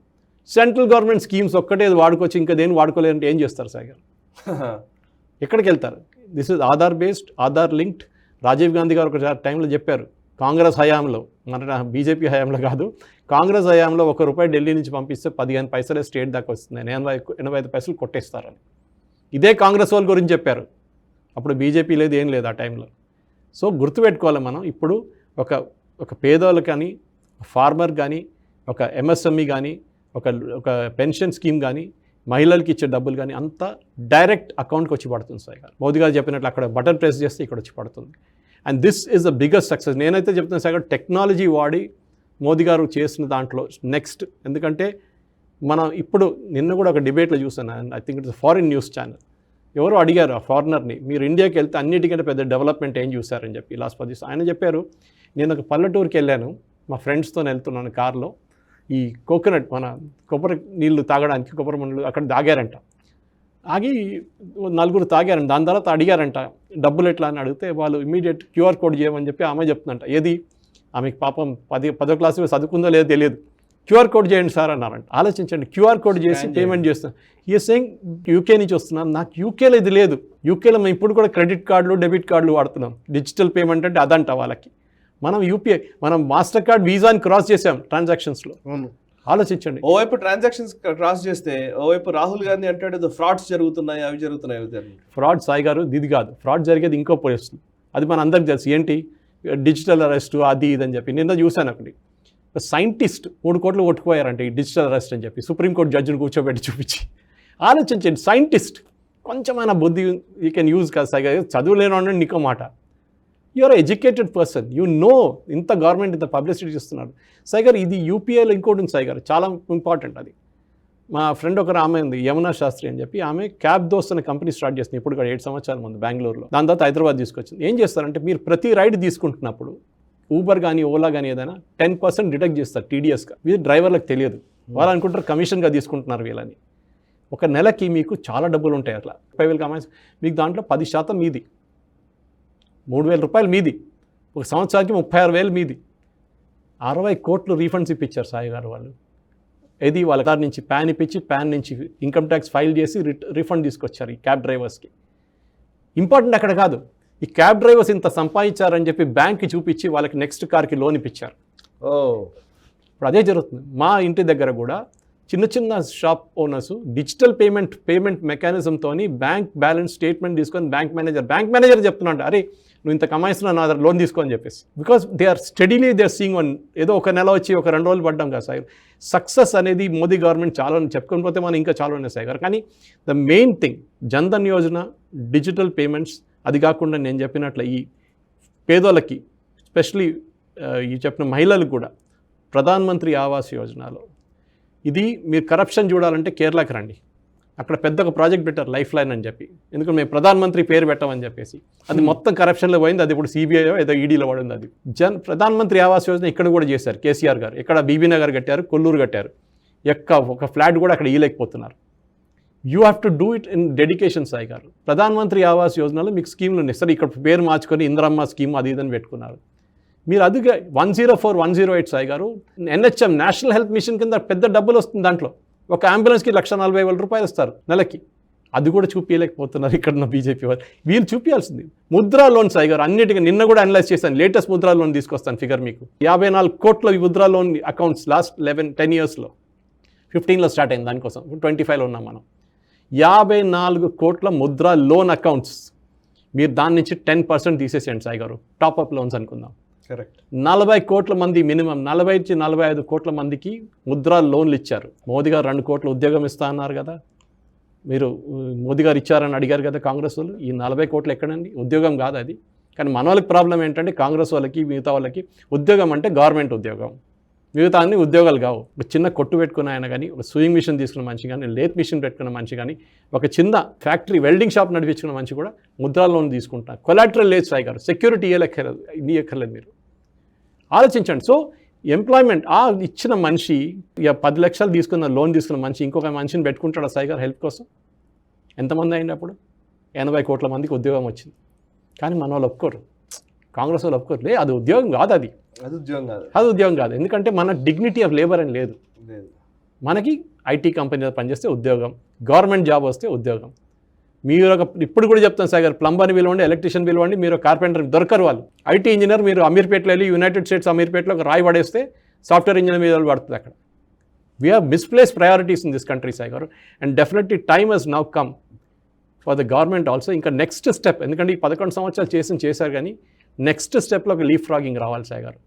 సెంట్రల్ గవర్నమెంట్ స్కీమ్స్ ఒక్కటే వాడుకోవచ్చు, ఇంకా దేని వాడుకోలేదంటే ఏం చేస్తారు సాయి గారు? ఎక్కడికి వెళ్తారు? This is Aadhaar based, Aadhaar linked. Rajiv Gandhi గారు ఒక టైంలో చెప్పారు, కాంగ్రెస్ హయాంలో, మన బీజేపీ హయాంలో కాదు, కాంగ్రెస్ హయాంలో ₹1 ఢిల్లీ నుంచి పంపిస్తే 15 పైసలే స్టేట్ దాకా వస్తుంది, 85 పైసలు కొట్టేస్తారని. ఇదే కాంగ్రెస్ వాళ్ళ గురించి చెప్పారు. అప్పుడు బీజేపీ లేదు, ఏం లేదు ఆ టైంలో. సో గుర్తుపెట్టుకోవాలి మనం, ఇప్పుడు ఒక పేదోళ్ళు కానీ, ఫార్మర్ కానీ, ఒక ఎంఎస్ఎంఈ కానీ, ఒక పెన్షన్ స్కీమ్ కానీ, మహిళలకి ఇచ్చే డబ్బులు కానీ అంతా డైరెక్ట్ అకౌంట్కి వచ్చి పడుతుంది సార్ గారు. మోదీ గారు చెప్పినట్లు అక్కడ బటన్ ప్రెస్ చేస్తే ఇక్కడ వచ్చి పడుతుంది. And this is the biggest success. నేనైతే చెప్తున్నాను సార్ గారు, టెక్నాలజీ వాడి మోదీ గారు చేసిన దాంట్లో నెక్స్ట్. ఎందుకంటే మనం ఇప్పుడు నిన్న కూడా ఒక డిబేట్లో చూసాను, I think it's foreign news channel. ఎవరో అడిగారు ఆ ఫారినర్ని, మీరు ఇండియాకి వెళ్తే అన్నిటికంటే పెద్ద డెవలప్మెంట్ ఏం చూసారని చెప్పి లాస్ట్ 10 years. ఆయన చెప్పారు, నేను ఒక పల్లెటూరుకి వెళ్ళాను, మా ఫ్రెండ్స్తో వెళ్తున్నాను కార్లో, ఈ కోకోనట్ మన కొబ్బరి నీళ్ళు తాగడానికి కొబ్బరి మండలు అక్కడ తాగారంట. ఆగి 4 తాగారంట. దాని తర్వాత అడిగారంట డబ్బులు ఎట్లా అని అడిగితే వాళ్ళు ఇమీడియట్ QR కోడ్ చేయమని చెప్పి ఆమె చెప్తుందంట. ఏది ఆమెకి పాపం 10వ క్లాసు చదువుకుందో లేదో తెలియదు, QR కోడ్ చేయండి సార్ అన్నారంట. ఆలోచించండి, QR కోడ్ చేసి పేమెంట్ చేస్తాను. ఈ సెయింగ్ యూకే నుంచి వస్తున్నాను, నాకు యూకేలో ఇది లేదు. యూకేలో మేము ఇప్పుడు కూడా క్రెడిట్ కార్డులు డెబిట్ కార్డులు వాడుతున్నాం. డిజిటల్ పేమెంట్ అంటే అదంట వాళ్ళకి. మనం యూపీఐ, మనం మాస్టర్ కార్డ్ వీసాని క్రాస్ చేసాం ట్రాన్సాక్షన్స్లో. ఆలోచించండి, ఓవైపు ట్రాన్సాక్షన్స్ క్రాస్ చేస్తే ఓవైపు రాహుల్ గాంధీ అంటాడు ఫ్రాడ్స్ జరుగుతున్నాయి, అవి జరుగుతున్నాయి. ఫ్రాడ్ సాయి గారు ఇది కాదు, ఫ్రాడ్ జరిగేది ఇంకో పరిస్థితి. అది మన అందరికి తెలుసు. ఏంటి డిజిటల్ అరెస్ట్ అది ఇది అని చెప్పి నిన్న చూశాను. ఒకటి సైంటిస్ట్ 3 కోట్లు కొట్టుకుపోయారంటే ఈ డిజిటల్ అరెస్ట్ అని చెప్పి సుప్రీంకోర్టు జడ్జిని కూర్చోబెట్టి చూపించి. ఆలోచించండి, సైంటిస్ట్ కొంచెమైనా బుద్ధి యూ కెన్ యూజ్ కాదు సాయి గారు. చదువులేను నీకో మాట, you are educated person, you know. ఇంత గవర్నమెంట్ ఇంత పబ్లిసిటీ చేస్తున్నారు సాయి గారు. ఇది యూపీఐలో ఇంకోటి ఉంది సాయి గారు, చాలా ఇంపార్టెంట్. అది మా ఫ్రెండ్ ఒకరు ఆమె ఉంది, యమునా శాస్త్రి అని చెప్పి, ఆమె క్యాబ్ దోస్త్ అనే కంపెనీ స్టార్ట్ చేస్తుంది. ఇప్పుడు 7 సంవత్సరాల ముందు బెంగళూరులో. దాని తర్వాత హైదరాబాద్ తీసుకొచ్చింది. ఏం చేస్తారంటే, మీరు ప్రతి రైడ్ తీసుకుంటున్నప్పుడు ఊబర్ కానీ ఓలా కానీ ఏదైనా 10% డిడక్ట్ చేస్తారు టీడీఎస్గా. వీళ్ళు డ్రైవర్లకు తెలియదు, వాళ్ళు అనుకుంటారు కమిషన్గా తీసుకుంటున్నారు వీళ్ళని. ఒక నెలకి మీకు చాలా డబ్బులు ఉంటాయి అట్లా 30,000 కమాయిస్ మీకు దాంట్లో 10% మీది, 3,000 రూపాయలు మీది, ఒక సంవత్సరానికి 36,000 మీది. 60 కోట్లు రీఫండ్స్ ఇప్పించారు సాయి గారు వాళ్ళు. ఏది వాళ్ళ కార్ నుంచి ప్యాన్ ఇప్పించి ప్యాన్ నుంచి ఇన్కమ్ ట్యాక్స్ ఫైల్ చేసి రీఫండ్ తీసుకొచ్చారు ఈ క్యాబ్ డ్రైవర్స్కి. ఇంపార్టెంట్ అక్కడ కాదు, ఈ క్యాబ్ డ్రైవర్స్ ఇంత సంపాదించారని చెప్పి బ్యాంక్కి చూపించి వాళ్ళకి నెక్స్ట్ కార్కి లోన్ ఇప్పించారు. ఇప్పుడు అదే జరుగుతుంది. మా ఇంటి దగ్గర కూడా చిన్న చిన్న షాప్ ఓనర్స్ డిజిటల్ పేమెంట్ మెకానిజంతో బ్యాంక్ బ్యాలెన్స్ స్టేట్మెంట్ తీసుకొని బ్యాంక్ మేనేజర్ చెప్తున్నాడు, అరే నువ్వు ఇంత కమాయిస్తున్నా నా దగ్గర లోన్ తీసుకో అని చెప్పేసి. Because they are steadily they are seeing one, ఏదో ఒక నెల వచ్చి ఒక 2 రోజులు పడ్డాం కదా సార్. సక్సెస్ అనేది మోదీ గవర్నమెంట్ చాలా చెప్పుకొని పోతే మనం ఇంకా చాలా ఉన్నాయి సార్ గారు. కానీ the main thing Jan Dhan Yojana, digital payments, అది కాకుండా నేను చెప్పినట్లు ఈ పేదోళ్ళకి స్పెషలీ ఈ చెప్పిన మహిళలకు కూడా ప్రధాన్ మంత్రి ఆవాస్ యోజనలో ఇది మీరు కరప్షన్ చూడాలంటే కేరళకి రండి. అక్కడ పెద్ద ఒక ప్రాజెక్ట్ పెట్టారు లైఫ్ లైన్ అని చెప్పి, ఎందుకంటే మేము ప్రధాన మంత్రి పేరు పెట్టమని చెప్పేసి. అది మొత్తం కరప్షన్లో పోయింది. అది ఇప్పుడు సిబిఐలో ఏదో ఈడీలో పడింది. అది ప్రధాన మంత్రి ఆవాస్ యోజన ఇక్కడ కూడా చేశారు కేసీఆర్ గారు. ఇక్కడ బీబీ నగర్ కట్టారు, కొల్లూరు కట్టారు. ఒక ఫ్లాట్ కూడా అక్కడ ఇవ్వలేకపోతున్నారు. You have to do it in dedication Sai గారు. ప్రధాన మంత్రి ఆవాస్ యోజనలో మీకు స్కీమ్లు ఉన్నాయి సార్. ఇక్కడ పేరు మార్చుకొని ఇందిరమ్మ స్కీమ్ అది ఇదని పెట్టుకున్నారు. మీరు అది 104, 108 సాయి గారు NHM నేషనల్ హెల్త్ మిషన్ కింద పెద్ద డబ్బులు వస్తుంది. దాంట్లో ఒక అంబులెన్స్కి 140,000 రూపాయలు ఇస్తారు నెలకి. అది కూడా చూపించలేకపోతున్నారు ఇక్కడ ఉన్న బీజేపీ వాళ్ళు. వీళ్ళు చూపించాల్సింది ముద్రా లోన్ సాయి గారు. అన్నిటికీ నిన్న కూడా అనలైజ్ చేశాను, లేటెస్ట్ ముద్రా లోన్ తీసుకొస్తాను ఫిగర్ మీకు. 54 కోట్ల ముద్రా లోన్ అకౌంట్స్ లాస్ట్ 10 ఇయర్స్లో. 15లో స్టార్ట్ అయింది, దానికోసం 25లో ఉన్నాం మనం. 54 కోట్ల ముద్రా లోన్ అకౌంట్స్. మీరు దాని నుంచి 10% తీసేసేయండి సాయి గారు, టాప్అప్ లోన్స్ అనుకుందాం. కరెక్ట్. 40 కోట్ల మంది మినిమం 40 నుంచి 45 కోట్ల మందికి ముద్రా లోన్లు ఇచ్చారు. మోదీ గారు 2 కోట్ల ఉద్యోగం ఇస్తా అన్నారు కదా. మీరు మోదీ గారు ఇచ్చారని అడిగారు కదా కాంగ్రెస్ వాళ్ళు. ఈ 40 కోట్లు ఎక్కడండి? ఉద్యోగం కాదు అది. కానీ మన వాళ్ళకి ప్రాబ్లం ఏంటంటే కాంగ్రెస్ వాళ్ళకి మిగతా వాళ్ళకి ఉద్యోగం అంటే గవర్నమెంట్ ఉద్యోగం, మిగతా అన్ని ఉద్యోగాలు కావు. ఒక చిన్న కొట్టు పెట్టుకున్న ఆయన కానీ, ఒక స్వింగ్ మిషన్ తీసుకున్న మనిషి కానీ, లేత్ మిషన్ పెట్టుకున్న మనిషి కానీ, ఒక చిన్న ఫ్యాక్టరీ వెల్డింగ్ షాప్ నడిపించుకున్న మనిషి కూడా ముద్రా లోన్ తీసుకుంటారు. కొలాటరల్ లేదు సాయి గారు, సెక్యూరిటీ ఇవ్వక్కర్లేదు. మీరు ఆలోచించండి. సో ఎంప్లాయ్మెంట్ ఇచ్చిన మనిషి 10 లక్షలు తీసుకున్న లోన్ తీసుకున్న మనిషి ఇంకొక మనిషిని పెట్టుకుంటాడా సాయి గారు హెల్ప్ కోసం? ఎంతమంది అయింది అప్పుడు? 80 కోట్ల మందికి ఉద్యోగం వచ్చింది. కానీ మన వాళ్ళు ఒప్పుకోరు, కాంగ్రెస్ వాళ్ళు ఒప్పుకోరు. అది ఉద్యోగం కాదు, అది ఉద్యోగం కాదు. ఎందుకంటే మన డిగ్నిటీ ఆఫ్ లేబర్ అని లేదు. మనకి ఐటీ కంపెనీలో పనిచేస్తే ఉద్యోగం, గవర్నమెంట్ జాబ్ వస్తే ఉద్యోగం. మీరు ఇప్పుడు కూడా చెప్తాను సార్ గారు, ప్లంబర్ని పిలవండి, ఎలక్ట్రీషియన్ పిలవండి, మీరు కార్పెంటర్ దొరకరు వాళ్ళు. ఐటీ ఇంజనీర్ మీరు అమీర్పేటలో వెళ్ళి యునైటెడ్ స్టేట్స్ అమీర్పేటలో ఒక రాయి పడేస్తే సాఫ్ట్వేర్ ఇంజనీర్ మీద పడుతుంది అక్కడ. We have misplace priorities in this country Sai గారు. And definitely time has now come for the government also. ఇంకా నెక్స్ట్ స్టెప్, ఎందుకంటే ఈ 11 సంవత్సరాలు చేశారు కానీ నెక్స్ట్ స్టెప్లో ఒక లీఫ్ ఫ్రాగింగ్ రావాలి సాయి గారు.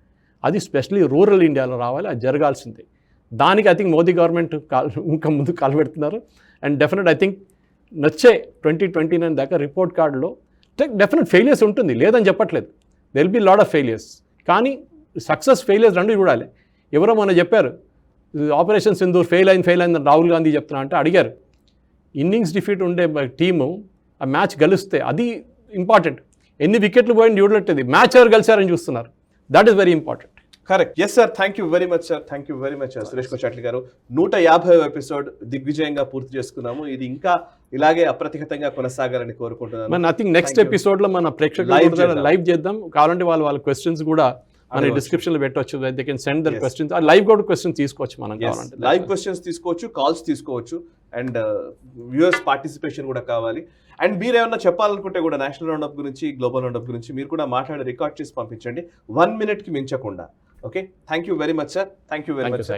అది స్పెషలీ రూరల్ ఇండియాలో రావాలి, అది జరగాల్సిందే. దానికి ఐ థింక్ మోదీ గవర్నమెంట్ ఇంకా ముందు కాలు పెడుతున్నారు. అండ్ డెఫినెట్ ఐ థింక్ నచ్చే 2029 దాకా రిపోర్ట్ కార్డులో డెఫినెట్ ఫెయిలియర్స్ ఉంటుంది, లేదని చెప్పట్లేదు. There will be lot of failures. కానీ సక్సెస్ ఫెయిలియర్స్ రెండు చూడాలి. ఎవరో మొన్న చెప్పారు ఆపరేషన్ సింధూర్ ఫెయిల్ అయింది రాహుల్ గాంధీ చెప్తున్నా అంటే అడిగారు. ఇన్నింగ్స్ డిఫీట్ ఉండే టీము ఆ మ్యాచ్ గెలిస్తే అది ఇంపార్టెంట్. ఎన్ని వికెట్లు పోయింది చూడట్లేదు, మ్యాచ్ ఎవరు గెలిచారని చూస్తున్నారు. That is very important. Correct. Yes sir, thank you very much sir. Thank you very much Suresh Kochatli గారు. 150వ ఎపిసోడ్ దిగ్విజయంగా పూర్తి చేసుకున్నాము. ఇది ఇంకా ఇలాగే అప్రతిహతంగా కొనసాగాలని కోరుకుంటున్నాను. ఐ థింక్ నెక్స్ట్ ఎపిసోడ్ లో మన ప్రేక్షకులు లైవ్ చేద్దాం. కావాలంటే వాళ్ళ క్వశ్చన్స్ కూడా మన డిస్క్రిప్షన్ లో పెట్టవచ్చు. They can send their questions. Live కూడా క్వశ్చన్స్ తీసుకోవచ్చు మనం కావాలంటే. లైవ్ క్వశ్చన్స్ తీసుకోవచ్చు, కాల్స్ తీసుకోవచ్చు. అండ్ వ్యూవర్స్ పార్టిసిపేషన్ కూడా కావాలి. అండ్ మీరు ఏమన్నా చెప్పాలనుకుంటే కూడా నేషనల్ రౌండప్ గురించి, గ్లోబల్ రౌండప్ గురించి మీరు కూడా మాట్లాడి రికార్డ్ చేసి పంపించండి, 1 minute మించకుండా. Okay, thank you very much sir. Thank you very much.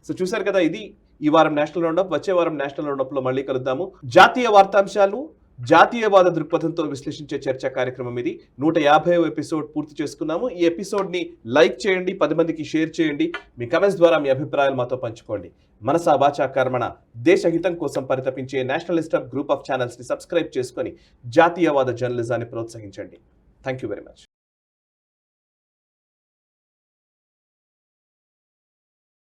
So చూసారు కదా, ఇది ఈ వారం నేషనల్ రౌండప్. వచ్చే వారం నేషనల్ రౌండప్ లో మళ్ళీ కలుద్దాము. జాతీయ వార్తాంశాలు, జాతీయవాద దృక్పథంతో విశ్లేషించే చర్చా కార్యక్రమం ఇది. 150వ ఎపిసోడ్ పూర్తి చేసుకున్నాము. ఈ ఎపిసోడ్ని లైక్ చేయండి, 10 మందికి షేర్ చేయండి. మీ కమెంట్స్ ద్వారా మీ అభిప్రాయాలు మాతో పంచుకోండి. మనసా వాచా కర్మణ దేశ హితం కోసం పరితపించే నేషనలిస్ట్ గ్రూప్ ఆఫ్ ఛానల్స్ని సబ్స్క్రైబ్ చేసుకొని జాతీయవాద జర్నలిజాన్ని ప్రోత్సహించండి. Thank you very much.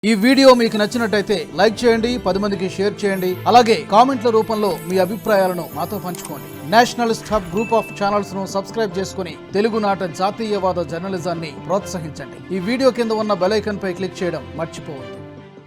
ఈ వీడియో మీకు నచ్చినట్టయితే లైక్ చేయండి, 10 మందికి షేర్ చేయండి. అలాగే కామెంట్ల రూపంలో మీ అభిప్రాయాలను మాతో పంచుకోండి. Nationalist hub group of channels ను సబ్స్క్రైబ్ చేసుకుని తెలుగునాట జాతీయవాద జర్నలిజాన్ని ప్రోత్సహించండి. ఈ వీడియో కింద ఉన్న బెల్ ఐకాన్ పై క్లిక్ చేయడం మర్చిపోవద్దు.